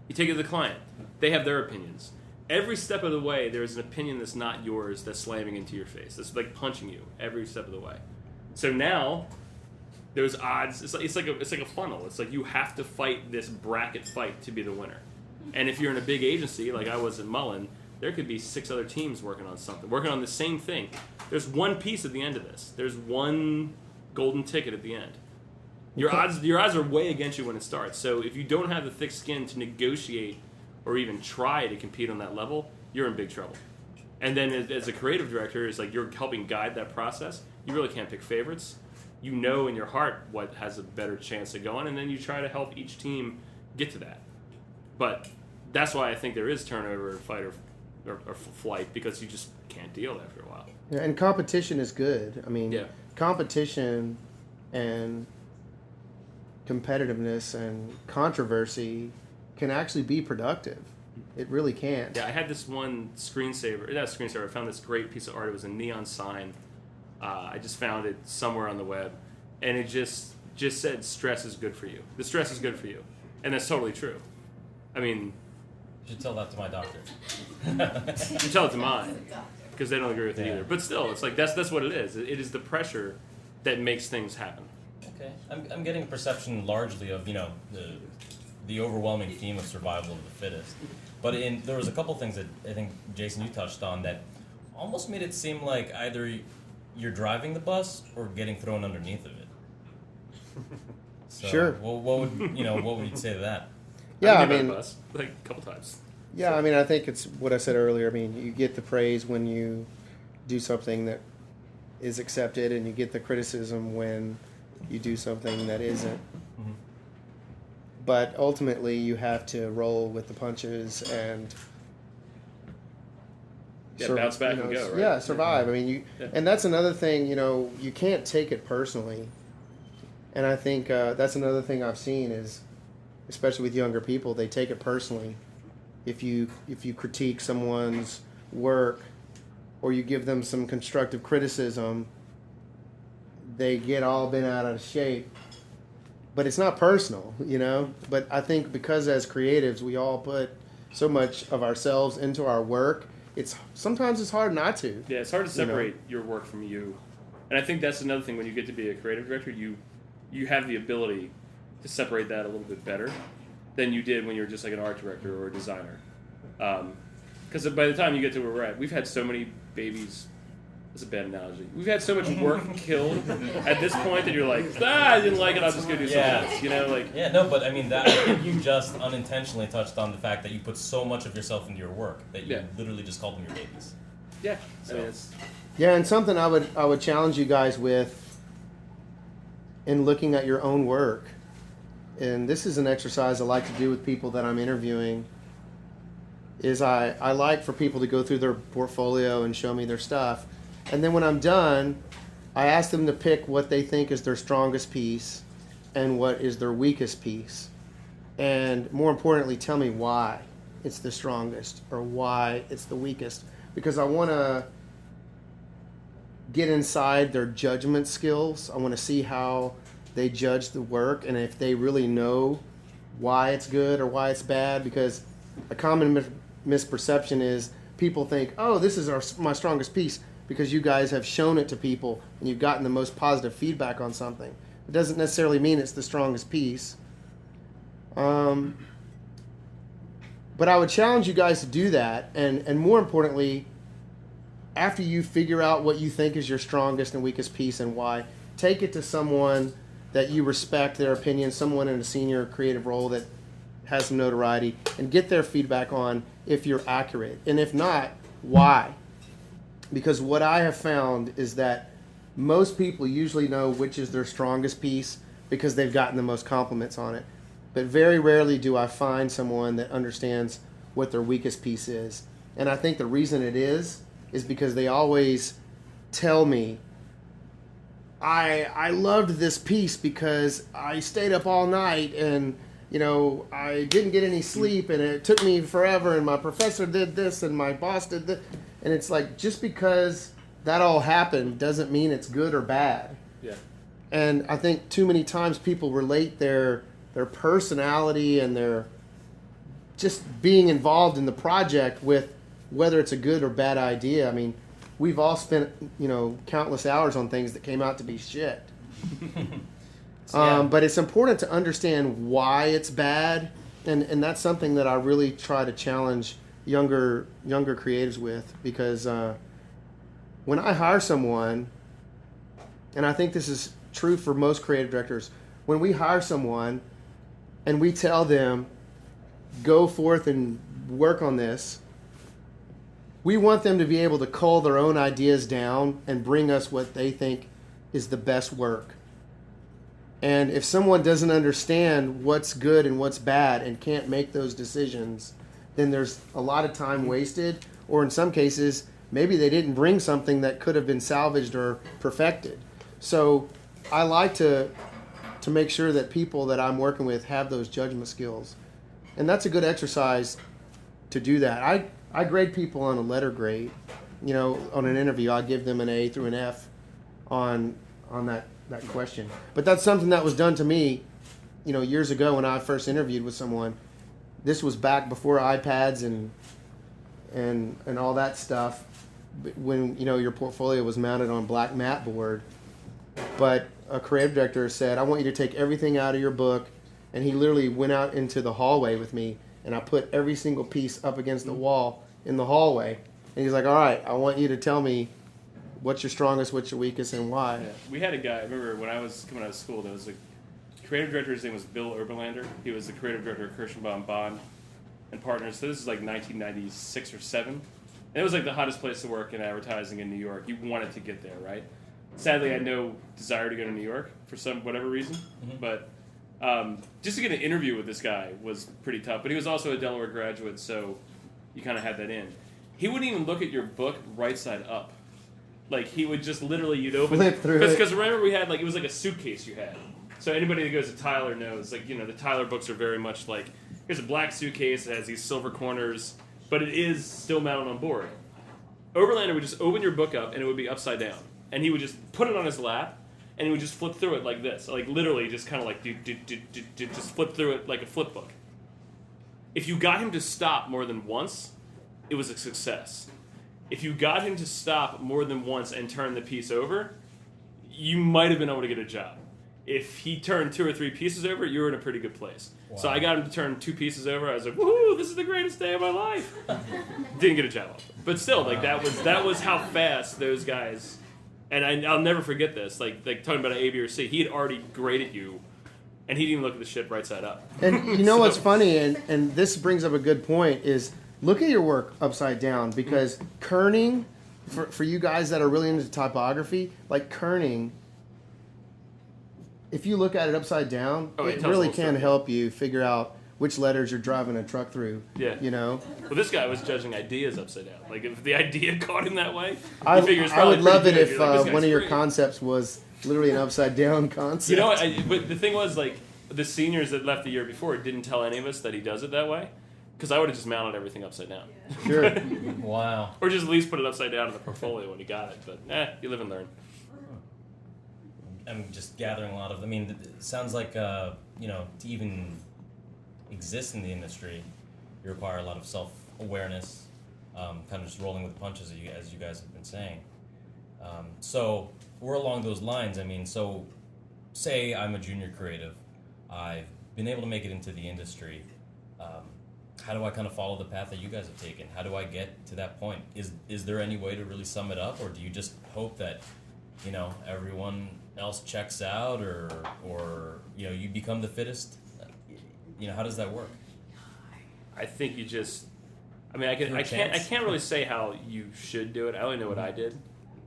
You take it to the client. They have their opinions. Every step of the way, there's an opinion that's not yours that's slamming into your face. That's punching you every step of the way. So now there's odds. It's like a funnel. It's like you have to fight this bracket fight to be the winner. And if you're in a big agency, like I was at Mullen, there could be 6 other teams working on something, working on the same thing. There's one piece at the end of this. There's one golden ticket at the end. Your odds are way against you when it starts. So if you don't have the thick skin to negotiate or even try to compete on that level, you're in big trouble. And then as a creative director, it's like you're helping guide that process. You really can't pick favorites. You know in your heart what has a better chance of going, and then you try to help each team get to that. But that's why I think there is turnover in fight or flight, because you just can't deal after a while. Yeah, and competition is good. I mean, Yeah. competition and competitiveness and controversy can actually be productive. It really can. Yeah, I had this one screensaver. Not a screensaver. I found this great piece of art. It was a neon sign. I just found it somewhere on the web, and it just said, "Stress is good for you." The stress is good for you, and that's totally true. I mean, You should tell that to my doctor. you tell it to mine because they don't agree with it Yeah. either. But still, it's like that's what it is. It is the pressure that makes things happen. Okay, I'm getting a perception largely of the overwhelming theme of survival of the fittest, but there was a couple things that I think Jason you touched on that almost made it seem like either you're driving the bus or getting thrown underneath of it. So, Sure. Well, what would you say to that? Yeah, I I've been on mean, a bus, like a couple times. yeah, I mean, I think it's what I said earlier. I mean, you get the praise when you do something that is accepted, and you get the criticism when you do something that isn't. Mhm. But ultimately, you have to roll with the punches and Bounce back and go, right? Yeah, survive. I mean, and that's another thing. You can't take it personally, and I think that's another thing I've seen is, especially with younger people, they take it personally. If you critique someone's work, or you give them some constructive criticism, they get all bent out of shape. But it's not personal, But I think because as creatives, we all put so much of ourselves into our work. Sometimes it's hard not to. Yeah, it's hard to separate your work from you. And I think that's another thing when you get to be a creative director, you have the ability to separate that a little bit better than you did when you were just like an art director or a designer. Because by the time you get to where we're at, we've had so many babies. That's a bad analogy. We've had so much work killed at this point that you're like, I didn't like it, I'll just go do something else. Yeah, no, but I mean, that I think you just unintentionally touched on the fact that you put so much of yourself into your work that you literally just called them your babies. Yeah. So. I mean, it's, Yeah, and something I would challenge you guys with in looking at your own work, and this is an exercise I like to do with people that I'm interviewing, is I like for people to go through their portfolio and show me their stuff. And then when I'm done, I ask them to pick what they think is their strongest piece and what is their weakest piece. And more importantly, tell me why it's the strongest or why it's the weakest. Because I want to get inside their judgment skills. I want to see how they judge the work and if they really know why it's good or why it's bad. Because a common misperception is people think, oh, this is my strongest piece, because you guys have shown it to people and you've gotten the most positive feedback on something. It doesn't necessarily mean it's the strongest piece. But I would challenge you guys to do that, and more importantly, after you figure out what you think is your strongest and weakest piece and why, take it to someone that you respect their opinion, someone in a senior creative role that has some notoriety, and get their feedback on if you're accurate. And if not, why? Because what I have found is that most people usually know which is their strongest piece because they've gotten the most compliments on it. But very rarely do I find someone that understands what their weakest piece is. And I think the reason it is because they always tell me, I loved this piece because I stayed up all night and I didn't get any sleep and it took me forever and my professor did this and my boss did this. And it's like, just because that all happened doesn't mean it's good or bad. yeah. And I think too many times people relate their personality and their just being involved in the project with whether it's a good or bad idea. I mean, we've all spent, countless hours on things that came out to be shit. But it's important to understand why it's bad And that's something that I really try to challenge younger creatives with, because when I hire someone, and I think this is true for most creative directors, when we hire someone and we tell them, go forth and work on this, we want them to be able to cull their own ideas down and bring us what they think is the best work. And if someone doesn't understand what's good and what's bad and can't make those decisions, then there's a lot of time wasted, or in some cases, maybe they didn't bring something that could have been salvaged or perfected. So I like to make sure that people that I'm working with have those judgment skills. And that's a good exercise to do that. I grade people on a letter grade. You know, on an interview, I give them an A through an F on that question. But that's something that was done to me, you know, years ago when I first interviewed with someone. This was back before iPads and all that stuff, when, you know, your portfolio was mounted on black mat board. But a creative director said, I want you to take everything out of your book. And he literally went out into the hallway with me, and I put every single piece up against the wall in the hallway. And he's like, all right, I want you to tell me what's your strongest, what's your weakest, and why. Yeah. We had a guy, I remember when I was coming out of school, there was a creative director, his name was Bill Oberlander. He was the creative director of Kirschenbaum Bond and Partners. So this is like 1996 or 7. And it was like the hottest place to work in advertising in New York. You wanted to get there, right? Sadly, I had no desire to go to New York for whatever reason. Mm-hmm. But just to get an interview with this guy was pretty tough. But he was also a Delaware graduate, so you kind of had that in. He wouldn't even look at your book right side up. Like, he would just literally, you'd open flip through it. Because remember, we had, like, it was like a suitcase you had. So anybody that goes to Tyler knows, like, you know, the Tyler books are very much like, here's a black suitcase that has these silver corners, but it is still mounted on board. Oberlander would just open your book up, and it would be upside down. And he would just put it on his lap, and he would just flip through it like this. Like, literally just kind of like, just flip through it like a flip book. If you got him to stop more than once, it was a success. If you got him to stop more than once and turn the piece over, you might have been able to get a job. If he turned 2 or 3 pieces over, you were in a pretty good place. Wow. So I got him to turn 2 pieces over. I was like, woohoo, this is the greatest day of my life. Didn't get a job. But still, like, that was how fast those guys, and I'll never forget this, like talking about an A, B, or C, he had already graded you, and he didn't even look at the shit right side up. And you know what's funny, and this brings up a good point, is look at your work upside down, because kerning, for you guys that are really into typography, like kerning, if you look at it upside down, it really can help you figure out which letters you're driving a truck through. Yeah. You know? Well, this guy was judging ideas upside down. Like, if the idea caught him that way, I would love it if one of your concepts was literally an upside down concept. You know what? But the thing was, like, the seniors that left the year before didn't tell any of us that he does it that way. Because I would have just mounted everything upside down. Sure. Wow. Or just at least put it upside down in the portfolio when he got it. But, you live and learn. I'm just gathering a lot of, I mean, it sounds like, you know, to even exist in the industry, you require a lot of self-awareness, kind of just rolling with the punches, as you guys have been saying. So we're along those lines. I mean, so say I'm a junior creative. I've been able to make it into the industry. How do I kind of follow the path that you guys have taken? How do I get to that point? Is there any way to really sum it up, or do you just hope that, you know, everyone else checks out, or you know, you become the fittest? You know, how does that work? I think you just, I mean, I can't really say how you should do it. I only know what I did,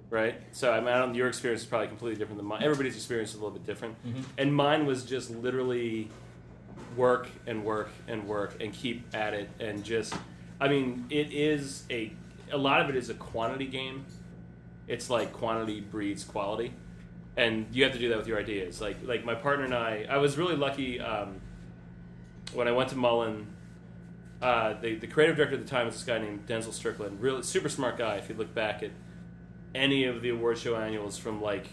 right? So I mean, your experience is probably completely different than mine. Everybody's experience is a little bit different, and mine was just literally work and work and work and keep at it, and just, I mean, it is a lot of it is a quantity game. It's like quantity breeds quality, and you have to do that with your ideas. Like my partner and I was really lucky when I went to Mullen. The creative director at the time was this guy named Denzel Strickland, really super smart guy. If you look back at any of the award show annuals from, like,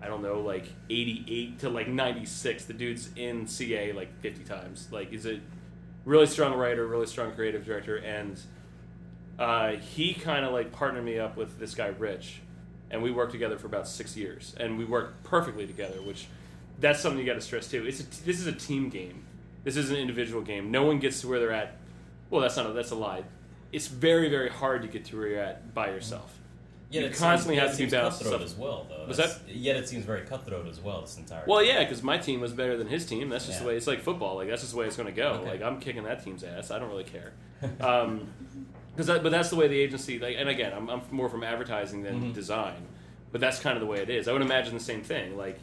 I don't know, like 88 to like 96, the dude's in CA like 50 times. Like, he's a really strong writer, really strong creative director, and he kind of like partnered me up with this guy Rich, and we worked together for about 6 years, and we worked perfectly together, which that's something you got to stress too. This is a team game. This is an individual game. No one gets to where they're at. Well, that's a lie. It's very, very hard to get to where you're at by yourself. Yet You it constantly seems, have to be balanced cutthroat stuff. as well, though. What's That's- that? Yet it seems very cutthroat as well this entire Well, time. yeah, because my team was better than his team. That's just Yeah. the way. It's like football. Like that's just the way it's going to go. Okay. Like I'm kicking that team's ass. I don't really care. But that's the way the agency. Like, and again, I'm more from advertising than design. But that's kind of the way it is. I would imagine the same thing. Like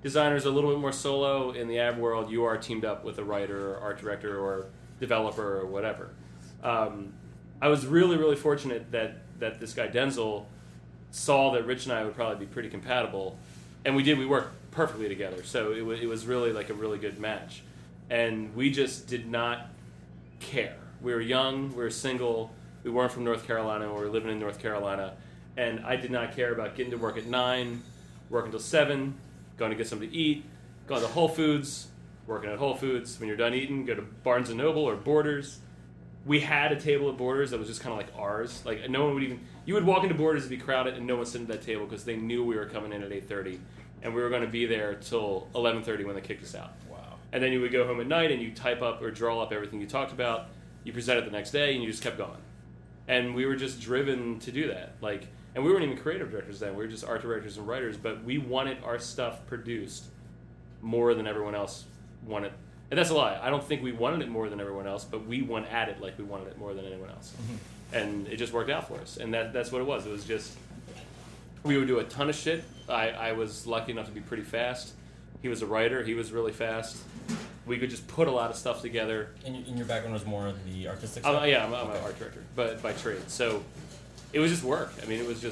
designers are a little bit more solo in the ad world. You are teamed up with a writer, or art director, or developer, or whatever. I was really, really fortunate that this guy Denzel saw that Rich and I would probably be pretty compatible, and we did. We worked perfectly together, so it was really like a really good match, and we just did not care. We were young, we were single, we weren't from North Carolina, we were living in North Carolina, and I did not care about getting to work at 9, working till 7, going to get something to eat, going to Whole Foods, working at Whole Foods. When you're done eating, go to Barnes & Noble or Borders. We had a table at Borders that was just kind of like ours. Like no one would even. You would walk into Borders and be crowded, and no one sitting at that table because they knew we were coming in at 8:30, and we were going to be there till 11:30 when they kicked us out. Wow. And then you would go home at night and you type up or draw up everything you talked about. You present it the next day, and you just kept going. And we were just driven to do that. Like, and we weren't even creative directors then. We were just art directors and writers. But we wanted our stuff produced more than everyone else wanted. And that's a lie. I don't think we wanted it more than everyone else, but we went at it like we wanted it more than anyone else. And it just worked out for us. And that's what it was. It was just, we would do a ton of shit. I was lucky enough to be pretty fast. He was a writer. He was really fast. We could just put a lot of stuff together. And your background was more of the artistic stuff? I'm an art director, but by trade. So it was just work. I mean, it was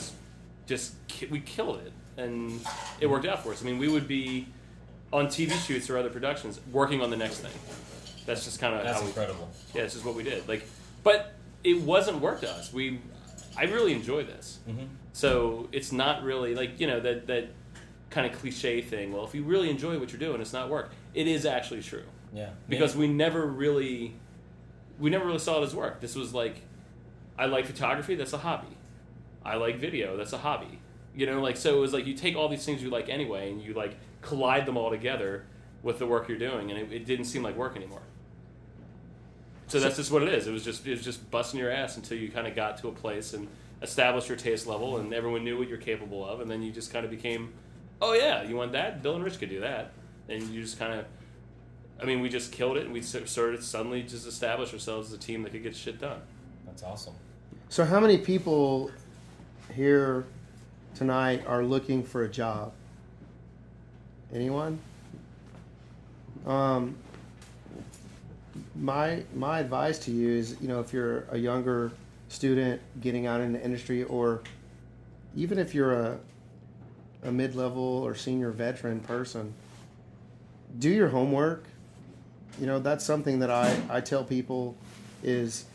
we killed it. And it worked out for us. I mean, we would be on TV shoots or other productions, working on the next thing. That's just kind of That's how incredible. Yeah, it's just what we did. Like, but it wasn't work to us. I really enjoy this. Mm-hmm. So it's not really like that kind of cliche thing. Well, if you really enjoy what you're doing, it's not work. It is actually true. Yeah. Because we never really saw it as work. This was like, I like photography. That's a hobby. I like video. That's a hobby. So it was like you take all these things you like anyway, and you like collide them all together with the work you're doing, and it didn't seem like work anymore. So that's just what it is. It was just busting your ass until you kind of got to a place and established your taste level, and everyone knew what you're capable of, and then you just kind of became, oh yeah, you want that? Bill and Rich could do that, and you just kind of, we just killed it, and we started suddenly just establish ourselves as a team that could get shit done. That's awesome. So how many people here tonight are looking for a job? Anyone? My advice to you is, if you're a younger student getting out in the industry, or even if you're a mid-level or senior veteran person, do your homework. That's something that I tell people is,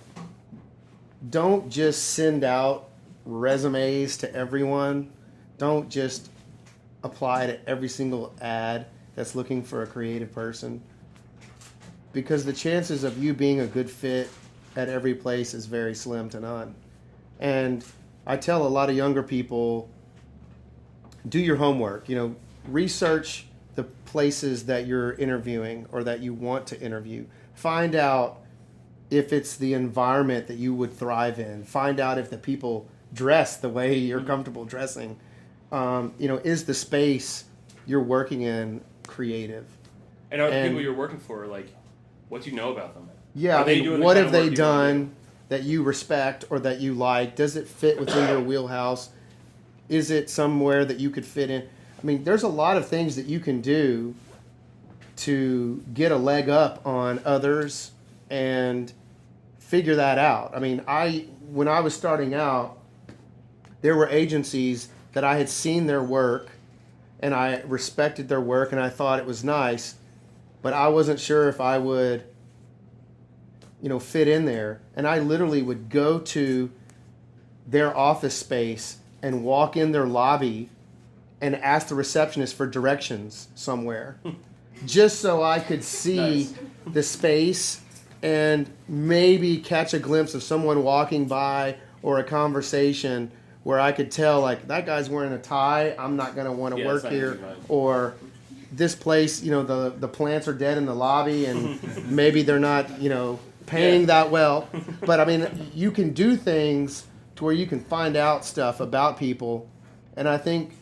don't just send out resumes to everyone. Don't just apply to every single ad that's looking for a creative person, because the chances of you being a good fit at every place is very slim to none. And I tell a lot of younger people, do your homework. Research the places that you're interviewing or that you want to interview. Find out if it's the environment that you would thrive in. Find out if the people dress the way you're comfortable dressing. Is the space you're working in creative? And are the people you're working for, like, what do you know about them? Yeah, what have they done that you respect or that you like? Does it fit within your wheelhouse? Is it somewhere that you could fit in? There's a lot of things that you can do to get a leg up on others and figure that out. When I was starting out, there were agencies that I had seen their work and I respected their work and I thought it was nice, but I wasn't sure if I would, fit in there. And I literally would go to their office space and walk in their lobby and ask the receptionist for directions somewhere, just so I could see the space and maybe catch a glimpse of someone walking by or a conversation where I could tell, like, that guy's wearing a tie, I'm not going to want to work here, or this place, the plants are dead in the lobby, and maybe they're not, paying that well. But I mean, you can do things to where you can find out stuff about people. And I think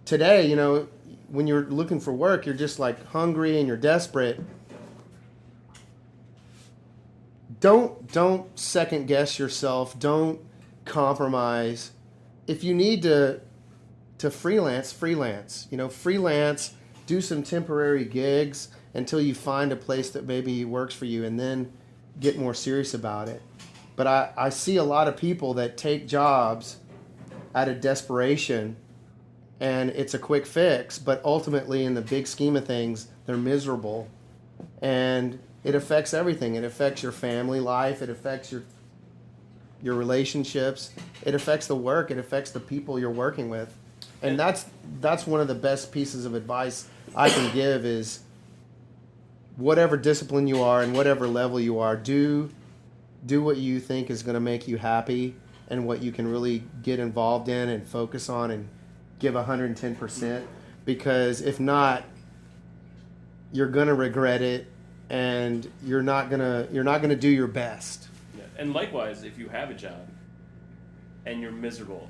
today, when you're looking for work, you're just like hungry and you're desperate. Don't second guess yourself. Don't compromise. If you need to freelance. Freelance, do some temporary gigs until you find a place that maybe works for you, and then get more serious about it. But I see a lot of people that take jobs out of desperation, and it's a quick fix, but ultimately in the big scheme of things, they're miserable. And it affects everything. It affects your family life. It affects your relationships. It affects the work. It affects the people you're working with. And that's one of the best pieces of advice I can give is whatever discipline you are and whatever level you are, do what you think is going to make you happy and what you can really get involved in and focus on and give 110%. Because if not, you're going to regret it, and you're not gonna do your best. Yeah. And likewise, if you have a job and you're miserable,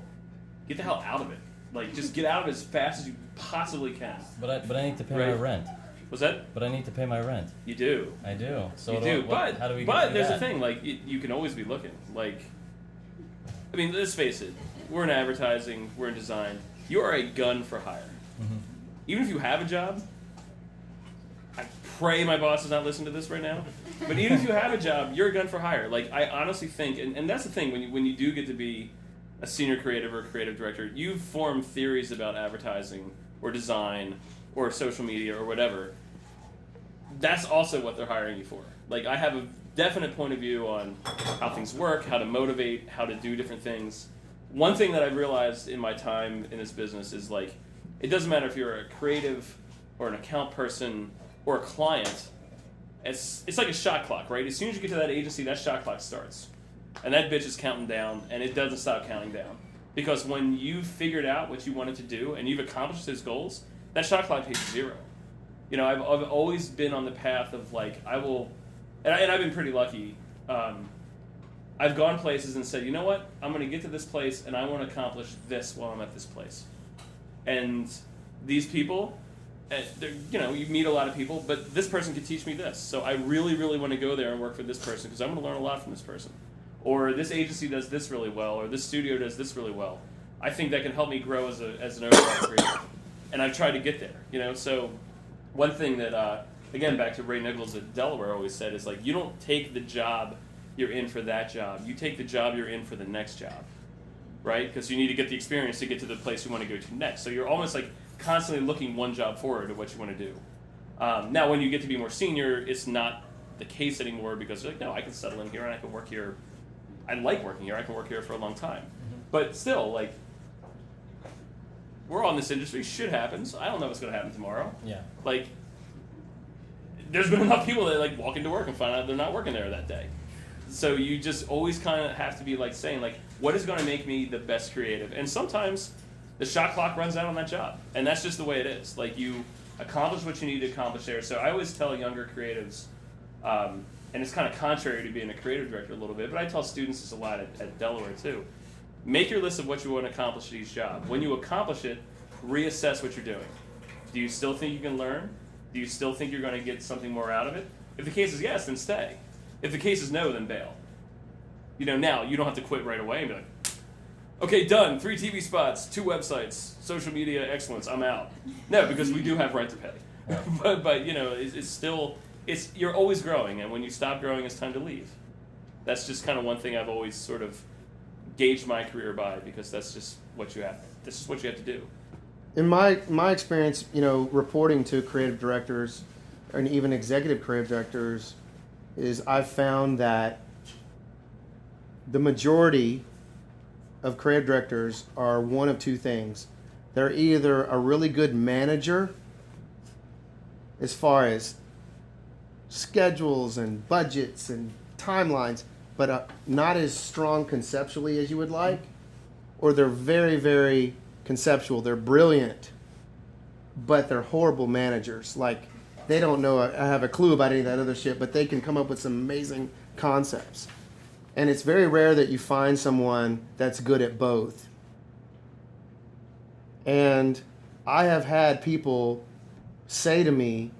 get the hell out of it. Like, just get out of it as fast as you possibly can. But I need to pay my rent. What's that? But I need to pay my rent. You do. I do. So you do. How do we but get there's that? a thing. Like, you can always be looking. Like, I mean, let's face it. We're in advertising. We're in design. You are a gun for hire. Mm-hmm. Even if you have a job, I pray my boss is not listening to this right now. But even if you have a job, you're a gun for hire. Like, I honestly think, and that's the thing, when you do get to be a senior creative or a creative director, you've formed theories about advertising or design or social media or whatever. That's also what they're hiring you for. Like, I have a definite point of view on how things work, how to motivate, how to do different things. One thing that I've realized in my time in this business is, like, it doesn't matter if you're a creative or an account person or a client. It's like a shot clock, right? As soon as you get to that agency, that shot clock starts. And that bitch is counting down, and it doesn't stop counting down. Because when you've figured out what you wanted to do and you've accomplished those goals, that shot clock hits zero. You know, I've always been on the path of, like, and I've been pretty lucky. I've gone places and said, you know what, I'm going to get to this place and I want to accomplish this while I'm at this place. And these people, you meet a lot of people, but this person could teach me this. So I really, really want to go there and work for this person because I'm going to learn a lot from this person. Or this agency does this really well, or this studio does this really well. I think that can help me grow as an overall creator. And I've tried to get there, So one thing that, again, back to Ray Nichols at Delaware always said is, like, you don't take the job you're in for that job. You take the job you're in for the next job, right? Because you need to get the experience to get to the place you want to go to next. So you're almost like constantly looking one job forward to what you want to do. Now, when you get to be more senior, it's not the case anymore because you're like, no, I can settle in here and I can work here. I like working here. I can work here for a long time. Mm-hmm. But still, like, we're all in this industry. Shit happens. I don't know what's going to happen tomorrow. Yeah. Like, there's been enough people that, like, walk into work and find out they're not working there that day. So you just always kind of have to be, like, saying, like, what is going to make me the best creative? And sometimes the shot clock runs out on that job. And that's just the way it is. Like, you accomplish what you need to accomplish there. So I always tell younger creatives, and it's kind of contrary to being a creative director a little bit, but I tell students this a lot at Delaware too. Make your list of what you want to accomplish at each job. When you accomplish it, reassess what you're doing. Do you still think you can learn? Do you still think you're going to get something more out of it? If the case is yes, then stay. If the case is no, then bail. Now you don't have to quit right away and be like, okay, done, 3 TV spots, 2 websites, social media excellence, I'm out. No, because we do have rent to pay. Yeah. but it's still, you're always growing, and when you stop growing, it's time to leave. That's just kind of one thing I've always sort of gauged my career by, because that's just what you have. This is what you have to do. In my experience, reporting to creative directors and even executive creative directors, is I've found that the majority of creative directors are one of two things. They're either a really good manager as far as schedules and budgets and timelines, but not as strong conceptually as you would like, or they're very, very conceptual. They're brilliant, but they're horrible managers. Like, they don't know, I have a clue about any of that other shit, but they can come up with some amazing concepts. And it's very rare that you find someone that's good at both. And I have had people say to me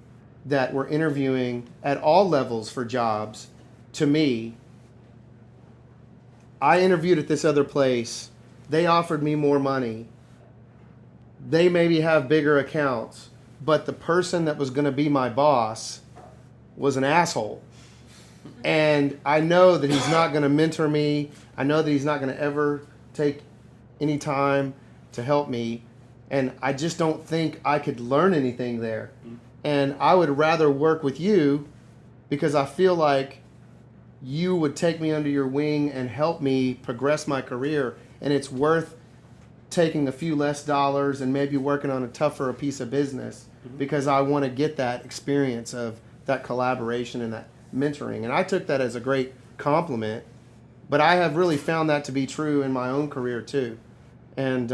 that were interviewing at all levels for jobs to me, I interviewed at this other place, they offered me more money, they maybe have bigger accounts, but the person that was going to be my boss was an asshole. And I know that he's not going to mentor me. I know that he's not going to ever take any time to help me. And I just don't think I could learn anything there. And I would rather work with you because I feel like you would take me under your wing and help me progress my career. And it's worth taking a few less dollars and maybe working on a tougher piece of business because I want to get that experience of that collaboration and that mentoring. And I took that as a great compliment, but I have really found that to be true in my own career too. And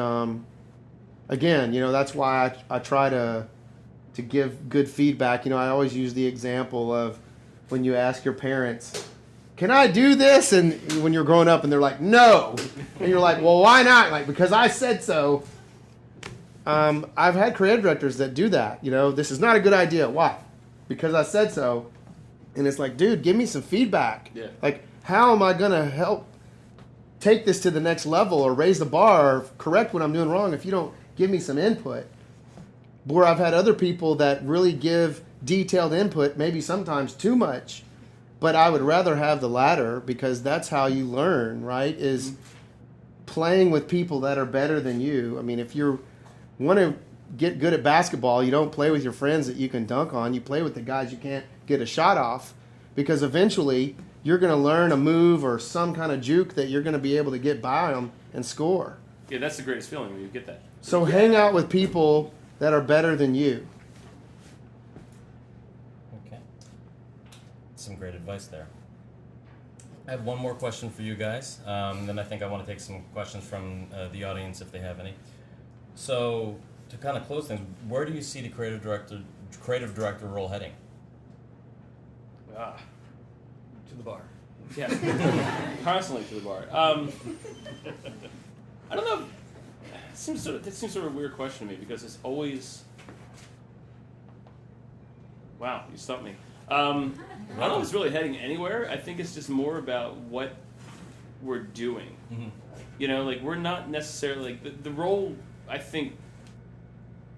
again, that's why I try to give good feedback. I always use the example of when you ask your parents, can I do this? And when you're growing up and they're like, no. And you're like, well, why not? Like, because I said so. I've had creative directors that do that. This is not a good idea. Why? Because I said so. And it's like, dude, give me some feedback. Yeah. Like, how am I going to help take this to the next level or raise the bar or correct what I'm doing wrong if you don't give me some input? Where I've had other people that really give detailed input, maybe sometimes too much, but I would rather have the latter because that's how you learn, right? Is playing with people that are better than you. I mean, if you want to get good at basketball, you don't play with your friends that you can dunk on. You play with the guys you can't get a shot off because eventually you're going to learn a move or some kind of juke that you're going to be able to get by them and score. Yeah, that's the greatest feeling when you get that. So hang out with people that are better than you. Okay. Some great advice there. I have one more question for you guys. Then I think I want to take some questions from the audience if they have any. So to kind of close things, where do you see the creative director role heading? To the bar. Yeah, constantly to the bar. I don't know. That seems sort of a weird question to me because it's always. Wow, you stumped me. I don't know if it's really heading anywhere. I think it's just more about what we're doing. Mm-hmm. We're not necessarily the role. I think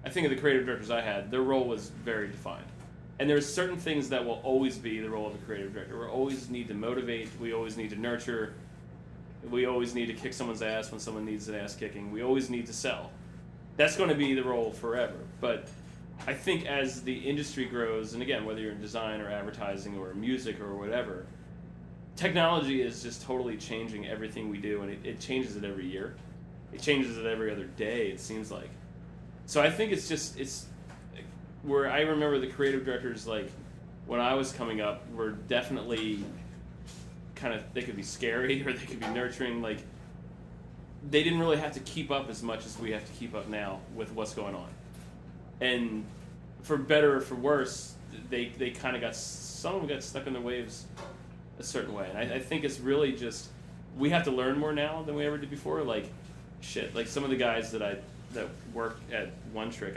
of the creative directors I had. Their role was very defined. And there's certain things that will always be the role of the creative director. We always need to motivate. We always need to nurture. We always need to kick someone's ass when someone needs an ass kicking. We always need to sell. That's going to be the role forever. But I think as the industry grows, and again, whether you're in design or advertising or music or whatever, technology is just totally changing everything we do, and it changes it every year. It changes it every other day, it seems like. So I think it's where I remember the creative directors, like, when I was coming up, were definitely kind of, they could be scary or they could be nurturing. Like, they didn't really have to keep up as much as we have to keep up now with what's going on. And for better or for worse, they kind of some of them got stuck in their waves a certain way. And I think it's really just, we have to learn more now than we ever did before. Like, shit, like some of the guys that work at One Trick,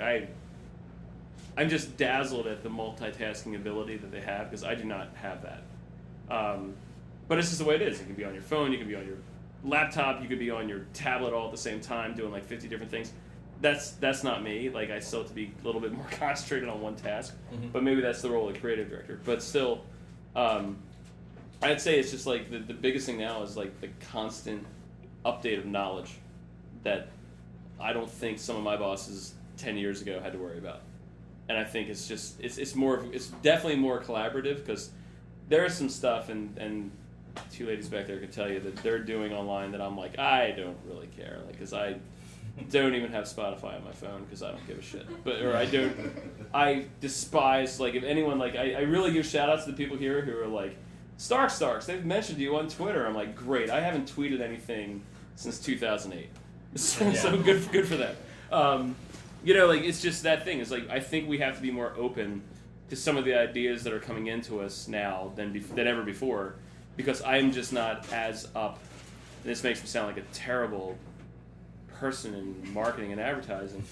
I'm just dazzled at the multitasking ability that they have because I do not have that. But it's just the way it is. You can be on your phone, you can be on your laptop, you could be on your tablet all at the same time doing like 50 different things. That's not me. Like, I still have to be a little bit more concentrated on one task. Mm-hmm. But maybe that's the role of the creative director. But still, I'd say it's just like the biggest thing now is like the constant update of knowledge that I don't think some of my bosses 10 years ago had to worry about. And I think it's just it's definitely more collaborative because there is some stuff and two ladies back there can tell you that they're doing online that I'm like, I don't really care, like, because I don't even have Spotify on my phone because I don't give a shit. I despise, like, if anyone, like, I really give shout outs to the people here who are like, Starks, they've mentioned you on Twitter. I'm like, great, I haven't tweeted anything since 2008. So good for them. Like it's just that thing. It's like I think we have to be more open to some of the ideas that are coming into us now than ever before, because I'm just not as up. And this makes me sound like a terrible person in marketing and advertising.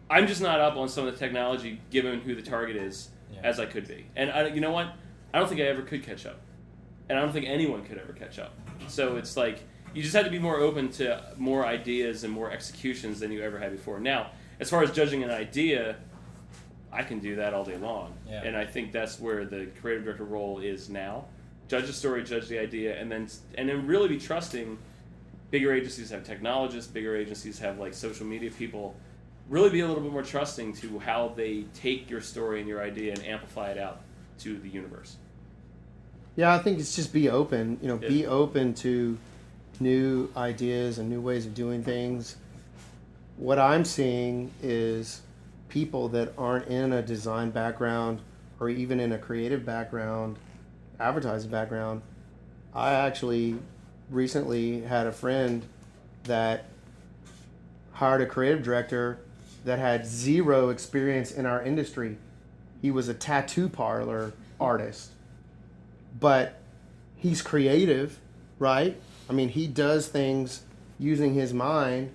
I'm just not up on some of the technology, given who the target is, as I could be. And you know what? I don't think I ever could catch up, and I don't think anyone could ever catch up. So it's like you just have to be more open to more ideas and more executions than you ever had before. Now, as far as judging an idea, I can do that all day long. Yeah. And I think that's where the creative director role is now. Judge the story, judge the idea, and then really be trusting. Bigger agencies have technologists, bigger agencies have like social media people. Really be a little bit more trusting to how they take your story and your idea and amplify it out to the universe. Yeah, I think it's just be open. Yeah. Be open to new ideas and new ways of doing things. What I'm seeing is people that aren't in a design background or even in a creative background, advertising background. I actually recently had a friend that hired a creative director that had zero experience in our industry. He was a tattoo parlor artist, but he's creative, right? I mean, he does things using his mind,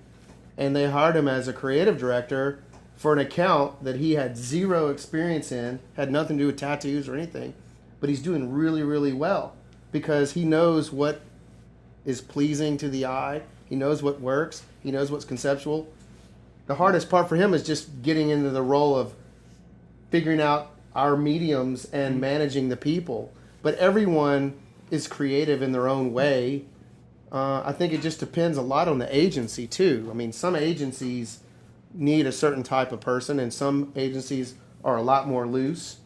and they hired him as a creative director for an account that he had zero experience in, had nothing to do with tattoos or anything, but he's doing really, really well because he knows what is pleasing to the eye. He knows what works. He knows what's conceptual. The hardest part for him is just getting into the role of figuring out our mediums and managing the people. But everyone is creative in their own way. I think it just depends a lot on the agency too. I mean, some agencies need a certain type of person, and some agencies are a lot more loose.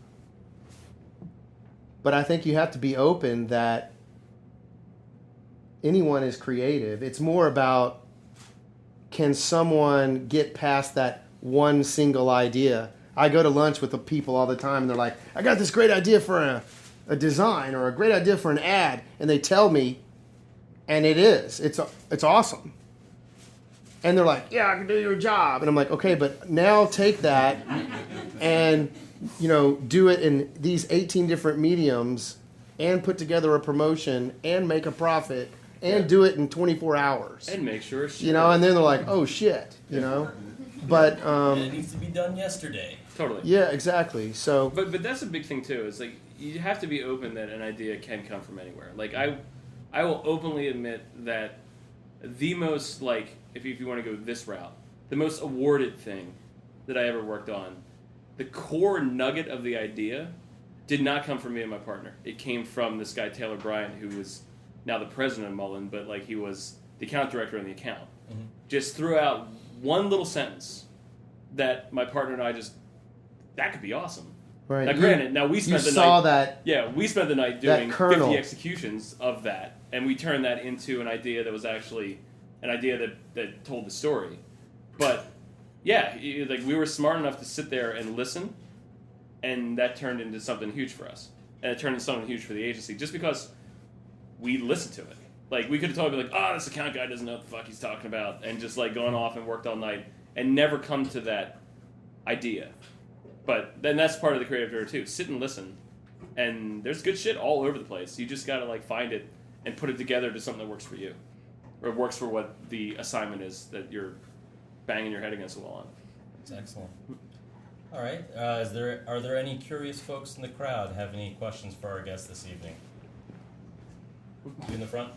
But I think you have to be open that anyone is creative. It's more about, can someone get past that one single idea? I go to lunch with the people all the time, and they're like, I got this great idea for a design or a great idea for an ad, and they tell me, and it's awesome. And they're like, yeah, I can do your job. And I'm like, okay, but now take that and, do it in these 18 different mediums and put together a promotion and make a profit and do it in 24 hours. And make sure it's and then they're like, oh shit, But And it needs to be done yesterday. Totally. yeah, exactly. So But that's a big thing too. Is like you have to be open that an idea can come from anywhere. Like I will openly admit that the most, like, if you want to go this route, the most awarded thing that I ever worked on, the core nugget of the idea did not come from me and my partner. It came from this guy Taylor Bryant, who was now the president of Mullen, but like he was the account director on the account. Mm-hmm. Just threw out one little sentence that my partner and I that could be awesome. right. Now, granted, we spent the night. We spent the night doing 50 executions of that, and we turned that into an idea that was actually an idea that told the story. But yeah, like we were smart enough to sit there and listen, and that turned into something huge for us, and it turned into something huge for the agency just because we listened to it. Like we could have totally been like, oh, this account guy doesn't know what the fuck he's talking about, and just like gone off and worked all night and never come to that idea. But then that's part of the creative director too. Sit and listen, and there's good shit all over the place. You just gotta like find it and put it together to something that works for you, or works for what the assignment is that you're banging your head against the wall on. That's excellent. All right. Are there any curious folks in the crowd have any questions for our guest this evening? You in the front?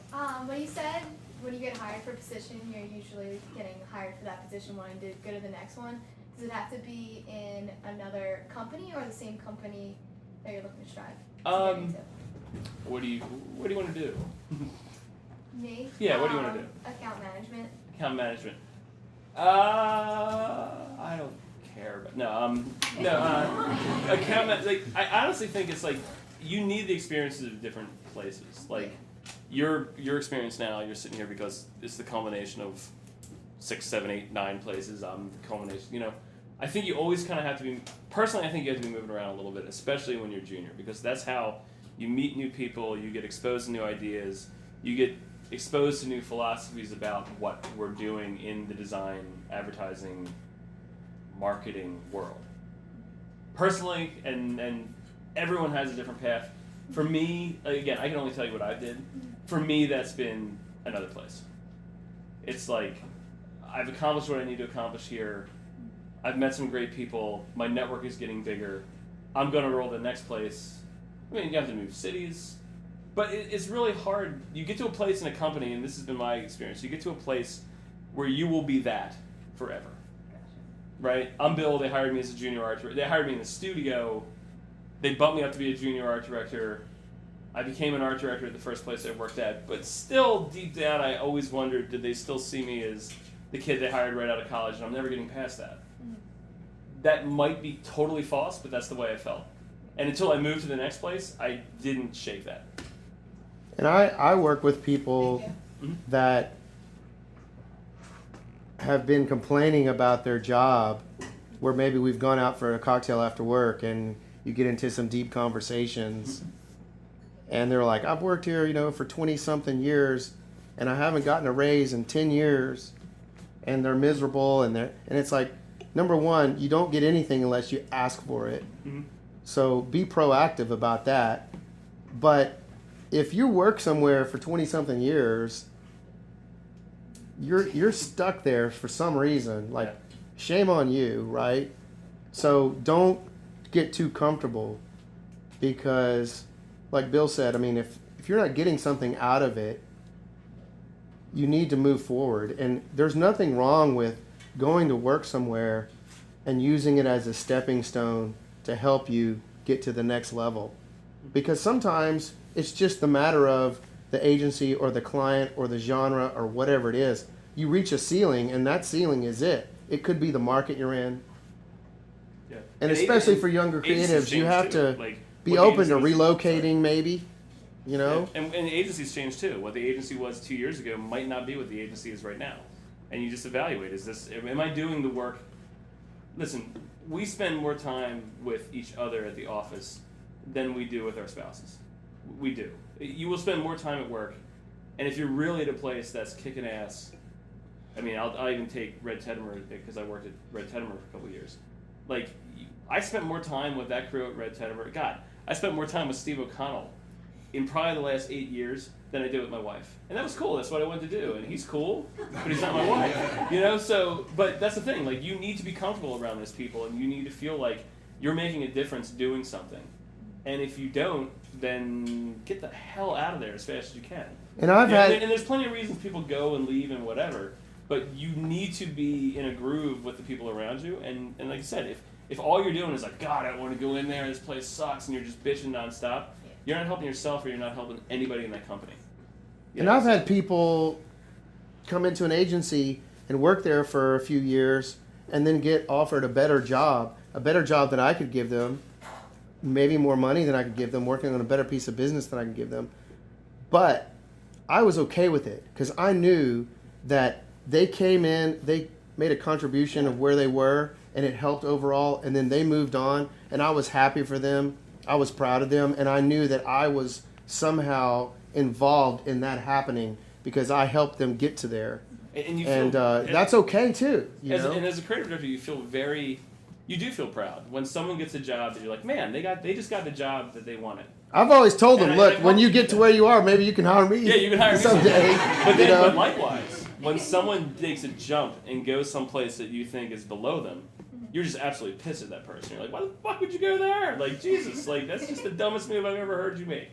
When you said when you get hired for a position, you're usually getting hired for that position, wanting to go to the next one. Does it have to be in another company or the same company that you're looking to strive to get into? What do you want to do? Me? Yeah, what do you want to do? Account management. Account management. I don't care, but account like I honestly think it's like you need the experiences of different places. Like your experience now, you're sitting here because it's the culmination of 6, 7, 8, 9 places. The culmination. I think you always kind of have to be. Personally, I think you have to be moving around a little bit, especially when you're junior, because that's how you meet new people. You get exposed to new ideas. You get exposed to new philosophies about what we're doing in the design, advertising marketing world. Personally, and everyone has a different path. For me, again, I can only tell you what I did. For me, that's been another place. It's like, I've accomplished what I need to accomplish here. I've met some great people. My network is getting bigger. I'm going to roll to the next place. I mean, you have to move cities. But it's really hard. You get to a place in a company, and this has been my experience, you get to a place where you will be that forever. Right? I'm Bill. They hired me as a junior art director. They hired me in the studio. They bumped me up to be a junior art director. I became an art director at the first place I worked at. But still, deep down, I always wondered, did they still see me as the kid they hired right out of college? And I'm never getting past that. That might be totally false, but that's the way I felt. And until I moved to the next place, I didn't shake that. And I work with people that have been complaining about their job, where maybe we've gone out for a cocktail after work and you get into some deep conversations and they're like, I've worked here, for 20 something years and I haven't gotten a raise in 10 years, and they're miserable, and it's like, number one, you don't get anything unless you ask for it. Mm-hmm. So be proactive about that. But if you work somewhere for 20 something years, you're stuck there for some reason. Like, shame on you, right? So don't get too comfortable, because like Bill said, I mean, if you're not getting something out of it, you need to move forward. And there's nothing wrong with going to work somewhere and using it as a stepping stone to help you get to the next level. Because sometimes it's just the matter of the agency or the client or the genre or whatever it is. You reach a ceiling, and that ceiling is it. It could be the market you're in. Yeah. And especially for younger creatives, you have to be open to relocating, maybe. Yeah. And agencies change too. What the agency was 2 years ago might not be what the agency is right now. And you just evaluate, am I doing the work? Listen, we spend more time with each other at the office than we do with our spouses. We do. You will spend more time at work, and if you're really at a place that's kicking ass, I mean, I'll even take Red Tedmer, because I worked at Red Tedmer for a couple of years. Like, I spent more time with that crew at Red Tedmer. God, I spent more time with Steve O'Connell in probably the last 8 years than I did with my wife. And that was cool. That's what I wanted to do. And he's cool, but he's not my wife. So, but that's the thing. Like, you need to be comfortable around those people, and you need to feel like you're making a difference doing something. And if you don't, then get the hell out of there as fast as you can. And and there's plenty of reasons people go and leave and whatever, but you need to be in a groove with the people around you. And like I said, if all you're doing is like, God, I don't want to go in there, this place sucks, and you're just bitching nonstop, you're not helping yourself, or you're not helping anybody in that company. And I've had people come into an agency and work there for a few years and then get offered a better job that I could give them, maybe more money than I could give them, working on a better piece of business than I could give them. But I was okay with it, because I knew that they came in, they made a contribution of where they were, and it helped overall, and then they moved on, and I was happy for them. I was proud of them, and I knew that I was somehow involved in that happening because I helped them get to there. And that's okay too. And as a creative director, you do feel proud when someone gets a job that you're like, man, they just got the job that they wanted. I've always told them, look, when you get to where you are, maybe you can hire me. Yeah, you can hire me someday. But likewise, when someone takes a jump and goes someplace that you think is below them, you're just absolutely pissed at that person. You're like, why the fuck would you go there? Like, Jesus, like, that's just the dumbest move I've ever heard you make.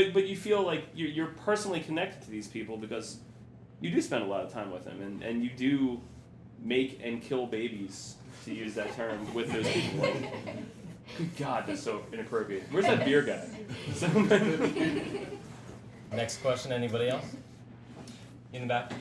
But you feel like you're personally connected to these people because you do spend a lot of time with them, and you do make and kill babies, to use that term, with those people. Like, good God, that's so inappropriate. Where's that beer guy? Next question, anybody else? In the back.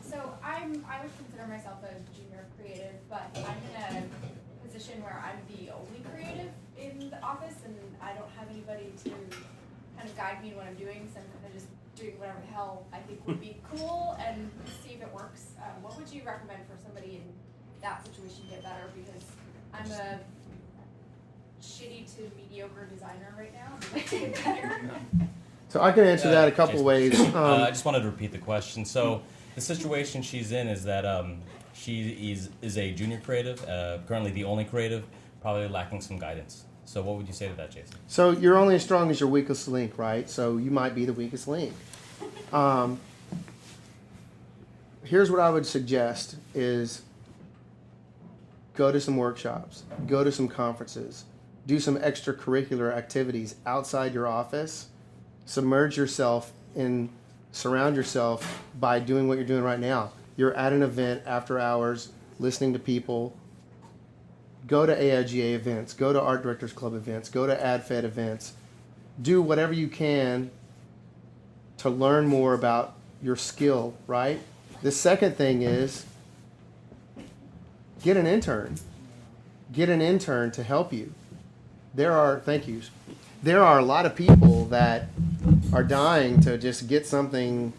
So I would consider myself a junior creative, but I'm in a position where I'm the only creative in the office, and I don't have anybody to kind of guide me in what I'm doing, so I'm kind of just doing whatever the hell I think would be cool and see if it works. What would you recommend for somebody in that situation to get better? Because I'm a shitty to mediocre designer right now. I'm like, get better. So I can answer that a couple Jason, ways. I just wanted to repeat the question. So the situation she's in is that She is a junior creative, currently the only creative, probably lacking some guidance. So what would you say to that, Jason? So you're only as strong as your weakest link, right? So you might be the weakest link. Here's what I would suggest is go to some workshops, go to some conferences, do some extracurricular activities outside your office, submerge yourself in, surround yourself by doing what you're doing right now. You're at an event after hours, listening to people. Go to AIGA events, go to Art Directors Club events, go to AdFed events. Do whatever you can to learn more about your skill, right? The second thing is get an intern. Get an intern to help you. There are a lot of people that are dying to just get something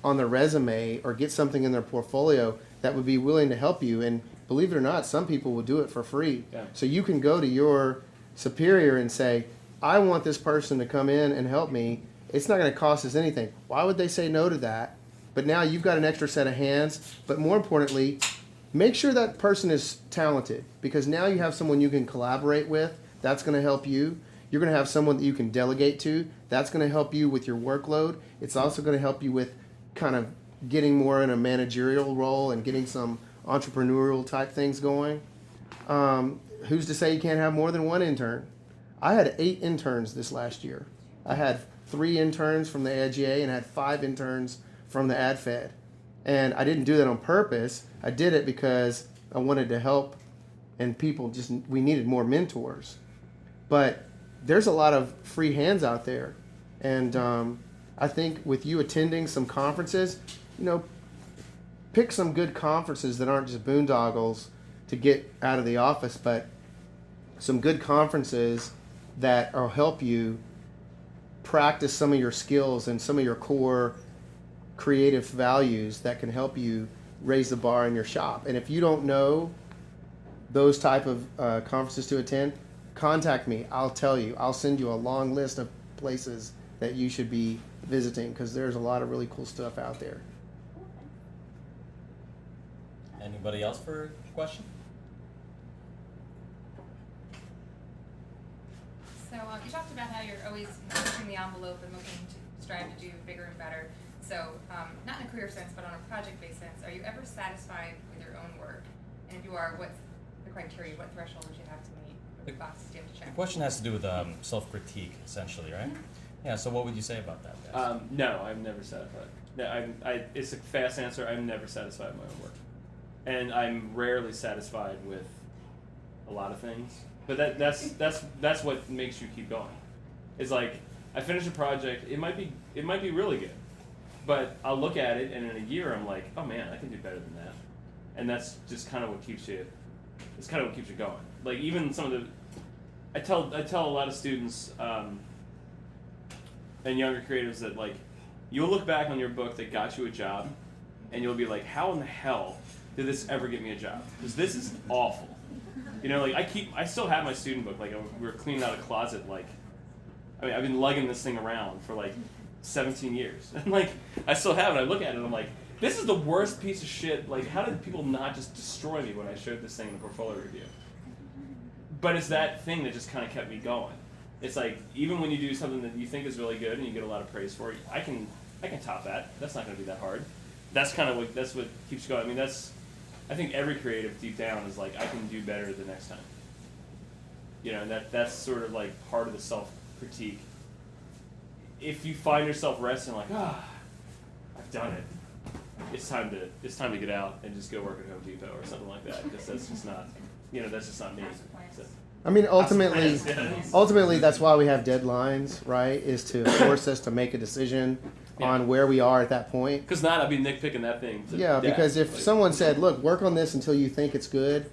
on their resume or get something in their portfolio that would be willing to help you. And believe it or not, some people will do it for free. Yeah. So you can go to your superior and say, I want this person to come in and help me. It's not going to cost us anything. Why would they say no to that? But now you've got an extra set of hands. But more importantly, make sure that person is talented, because now you have someone you can collaborate with. That's going to help you. You're going to have someone that you can delegate to. That's going to help you with your workload. It's also going to help you with kind of getting more in a managerial role and getting some entrepreneurial type things going. Who's to say you can't have more than one intern? I had 8 interns this last year. I had 3 interns from the AIGA and I had 5 interns from the AdFed. And I didn't do that on purpose. I did it because I wanted to help, and we needed more mentors. But there's a lot of free hands out there. And I think with you attending some conferences, pick some good conferences that aren't just boondoggles to get out of the office, but some good conferences that will help you practice some of your skills and some of your core creative values that can help you raise the bar in your shop. And if you don't know those type of conferences to attend, contact me. I'll tell you. I'll send you a long list of places that you should be visiting, because there's a lot of really cool stuff out there. Anybody else for a question? So you talked about how you're always pushing the envelope and looking to strive to do bigger and better. So not in a career sense, but on a project-based sense, are you ever satisfied with your own work? And if you are, what's the criteria? What threshold would you have to meet? What boxes do you have to check? The question has to do with self-critique, essentially, right? Yeah, so what would you say about that, guys? No, I'm never satisfied. No, it's a fast answer. I'm never satisfied with my own work. And I'm rarely satisfied with a lot of things. But that's what makes you keep going. It's like, I finish a project, it might be really good. But I'll look at it, and in a year I'm like, oh man, I can do better than that. And that's just kind of what keeps you, it's kind of what keeps you going. Like, even some of the, I tell a lot of students and younger creatives that, like, you'll look back on your book that got you a job, and you'll be like, how in the hell did this ever get me a job? Because this is awful. Like, I still have my student book. Like, we were cleaning out a closet. Like, I mean, I've been lugging this thing around for like 17 years, and like, I still have it. I look at it, and I'm like, this is the worst piece of shit. Like, how did people not just destroy me when I showed this thing in the portfolio review? But it's that thing that just kind of kept me going. It's like, even when you do something that you think is really good and you get a lot of praise for it, I can top that. That's not going to be that hard. That's what keeps you going. I mean, I think every creative deep down is like, I can do better the next time. And that's sort of like part of the self-critique. If you find yourself resting like, I've done it, it's time to get out and just go work at Home Depot or something like that, because that's just not, that's just not me. So, I mean, ultimately, that's why we have deadlines, right? Is to force us to make a decision on where we are at that point. Because not, I'd be nitpicking that thing. Because if someone said, "Look, work on this until you think it's good,"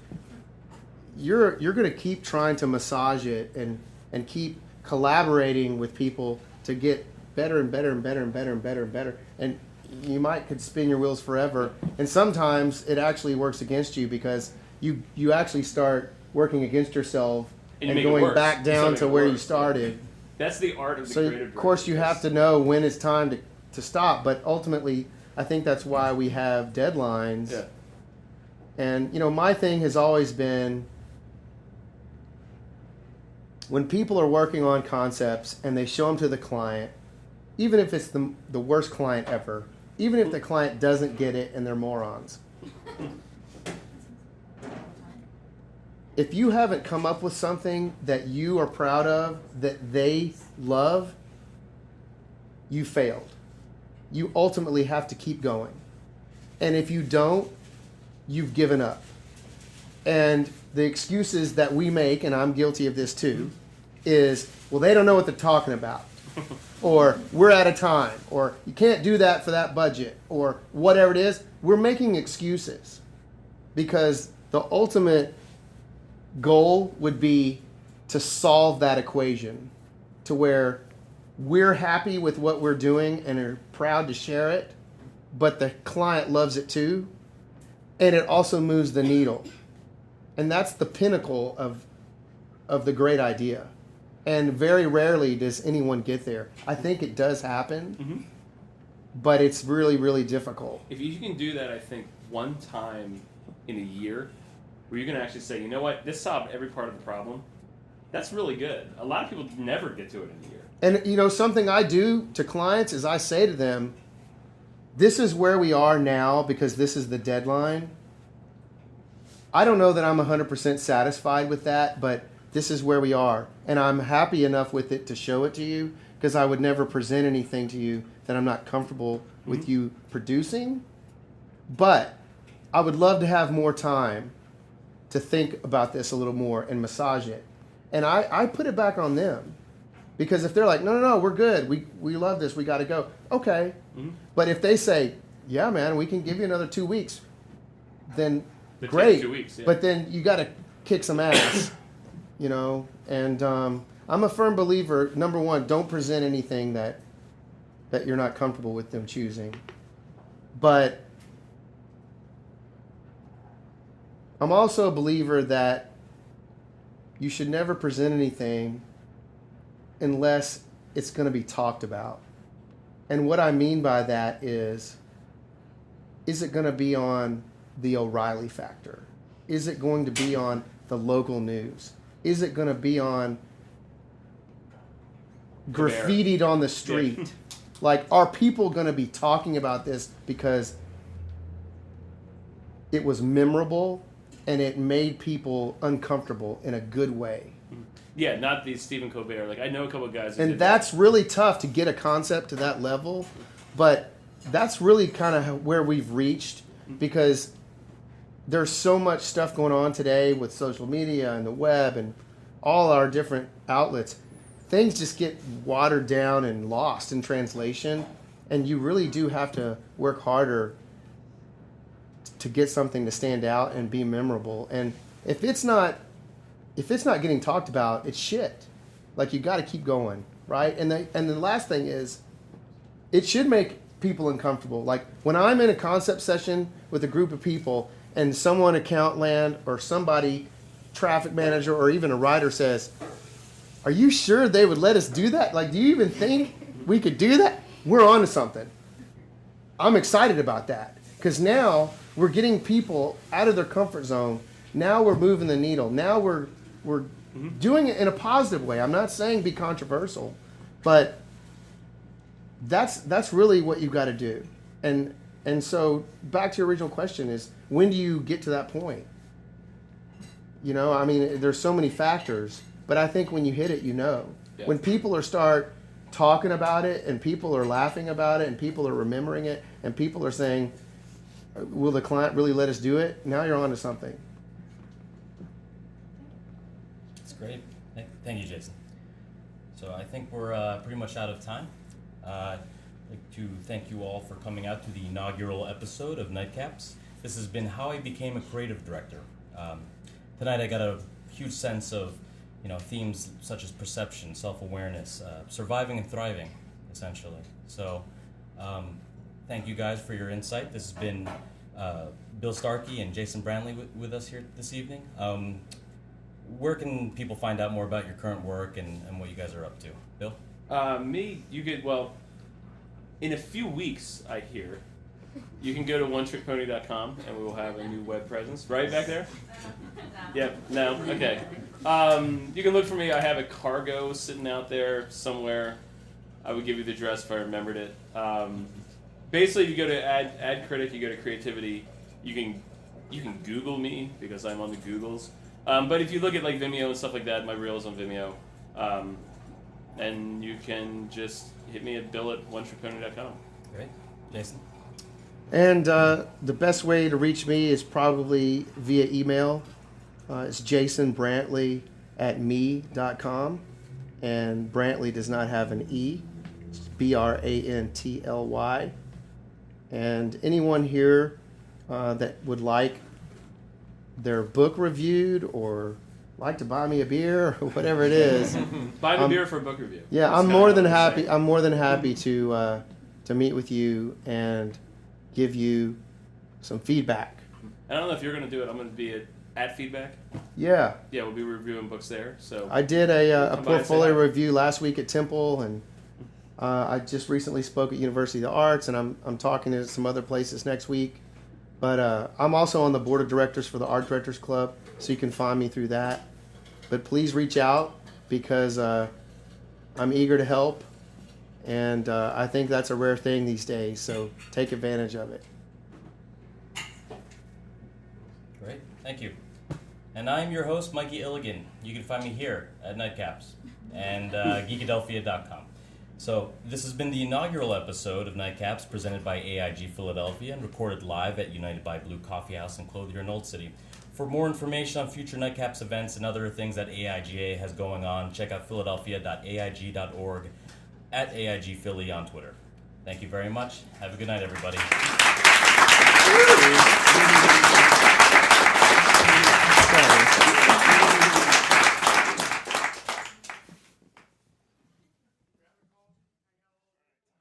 you're going to keep trying to massage it and keep collaborating with people to get better and better and better and better and better and better. And you could spin your wheels forever. And sometimes it actually works against you, because you actually start working against yourself and going back down to where you started. That's the art of the so creative. Of course, you have to know when it's time to stop. But ultimately, I think that's why we have deadlines. And, my thing has always been when people are working on concepts and they show them to the client, even if it's the worst client ever, even if the client doesn't get it and they're morons, if you haven't come up with something that you are proud of, that they love, you failed. You ultimately have to keep going. And if you don't, you've given up. And the excuses that we make, and I'm guilty of this too, is, well, they don't know what they're talking about. Or we're out of time. Or you can't do that for that budget. Or whatever it is. We're making excuses. Because the ultimate goal would be to solve that equation to where we're happy with what we're doing and are proud to share it, but the client loves it too, and it also moves the needle. And that's the pinnacle of the great idea. And very rarely does anyone get there. I think it does happen, but it's really, really difficult. If you can do that, I think, one time in a year, where you can actually say, you know what, this solved every part of the problem, that's really good. A lot of people never get to it in a year. And, something I do to clients is I say to them, this is where we are now because this is the deadline. I don't know that I'm 100% satisfied with that, but this is where we are. And I'm happy enough with it to show it to you because I would never present anything to you that I'm not comfortable with you producing. But I would love to have more time to think about this a little more and massage it. And I put it back on them. Because if they're like, no, we're good. We love this. We got to go. Okay. But if they say, yeah, man, we can give you another 2 weeks, then great. 2 weeks, yeah. But then you got to kick some ass, And I'm a firm believer, number one, don't present anything that you're not comfortable with them choosing. But I'm also a believer that you should never present anything unless it's going to be talked about. And what I mean by that is it going to be on the O'Reilly factor? Is it going to be on the local news? Is it going to be on graffitied on the street? Yeah. Like, are people going to be talking about this because it was memorable and it made people uncomfortable in a good way? Yeah, not the Stephen Colbert. Like, I know a couple of guys. And that's really tough to get a concept to that level, but that's really kind of where we've reached because there's so much stuff going on today with social media and the web and all our different outlets. Things just get watered down and lost in translation, and you really do have to work harder to get something to stand out and be memorable. And if it's not getting talked about, it's shit. Like, you got to keep going, right? And the last thing is, it should make people uncomfortable. Like, when I'm in a concept session with a group of people and someone account land or somebody, traffic manager or even a writer says, are you sure they would let us do that? Like, do you even think we could do that? We're on to something. I'm excited about that because now we're getting people out of their comfort zone. Now we're moving the needle. Now we're doing it in a positive way. I'm not saying be controversial, but that's really what you've got to do. And so back to your original question is, when do you get to that point? I mean, there's so many factors, but I think when you hit it, Yeah. When people start talking about it and people are laughing about it and people are remembering it and people are saying, will the client really let us do it? Now you're on to something. That's great. Thank you, Jason. So I think we're pretty much out of time. I'd like to thank you all for coming out to the inaugural episode of Nightcaps. This has been How I Became a Creative Director. Tonight I got a huge sense of themes such as perception, self-awareness, surviving and thriving, essentially. So thank you guys for your insight. This has been Bill Starkey and Jason Brantly with us here this evening. Where can people find out more about your current work and what you guys are up to? Bill? You get, in a few weeks, I hear, you can go to onetrickpony.com and we will have a new web presence. Right back there? Yep. No? Okay. You can look for me. I have a cargo sitting out there somewhere. I would give you the address if I remembered it. Basically, if you go to Ad Critic, you go to Creativity. You can Google me because I'm on the Googles. But if you look at like Vimeo and stuff like that, my reel is on Vimeo. And you can just hit me at bill@onetrickpony.com. Great. Jason? And the best way to reach me is probably via email. It's jasonbrantly@me.com. And Brantly does not have an E. It's Brantly. And anyone here that would like their book reviewed or like to buy me a beer or whatever it is. Buy the beer for a book review. Yeah, That's I'm kinda more what than I'm happy. saying. I'm more than happy to meet with you and give you some feedback. I don't know if you're going to do it. I'm going to be at Feedback. Yeah, Yeah, we'll be reviewing books there. So I did a Come by and say portfolio hi. review last week at Temple, and I just recently spoke at University of the Arts, and I'm talking to some other places next week. But I'm also on the board of directors for the Art Directors Club, so you can find me through that. But please reach out because I'm eager to help, and I think that's a rare thing these days. So take advantage of it. Great, thank you. And I'm your host, Mikey Illigan. You can find me here at Nightcaps and geekadelphia.com. So this has been the inaugural episode of Nightcaps presented by AIG Philadelphia and recorded live at United by Blue Coffee House and Clothier in Old City. For more information on future Nightcaps events and other things that AIGA has going on, check out philadelphia.aig.org, at AIG Philly on Twitter. Thank you very much. Have a good night, everybody.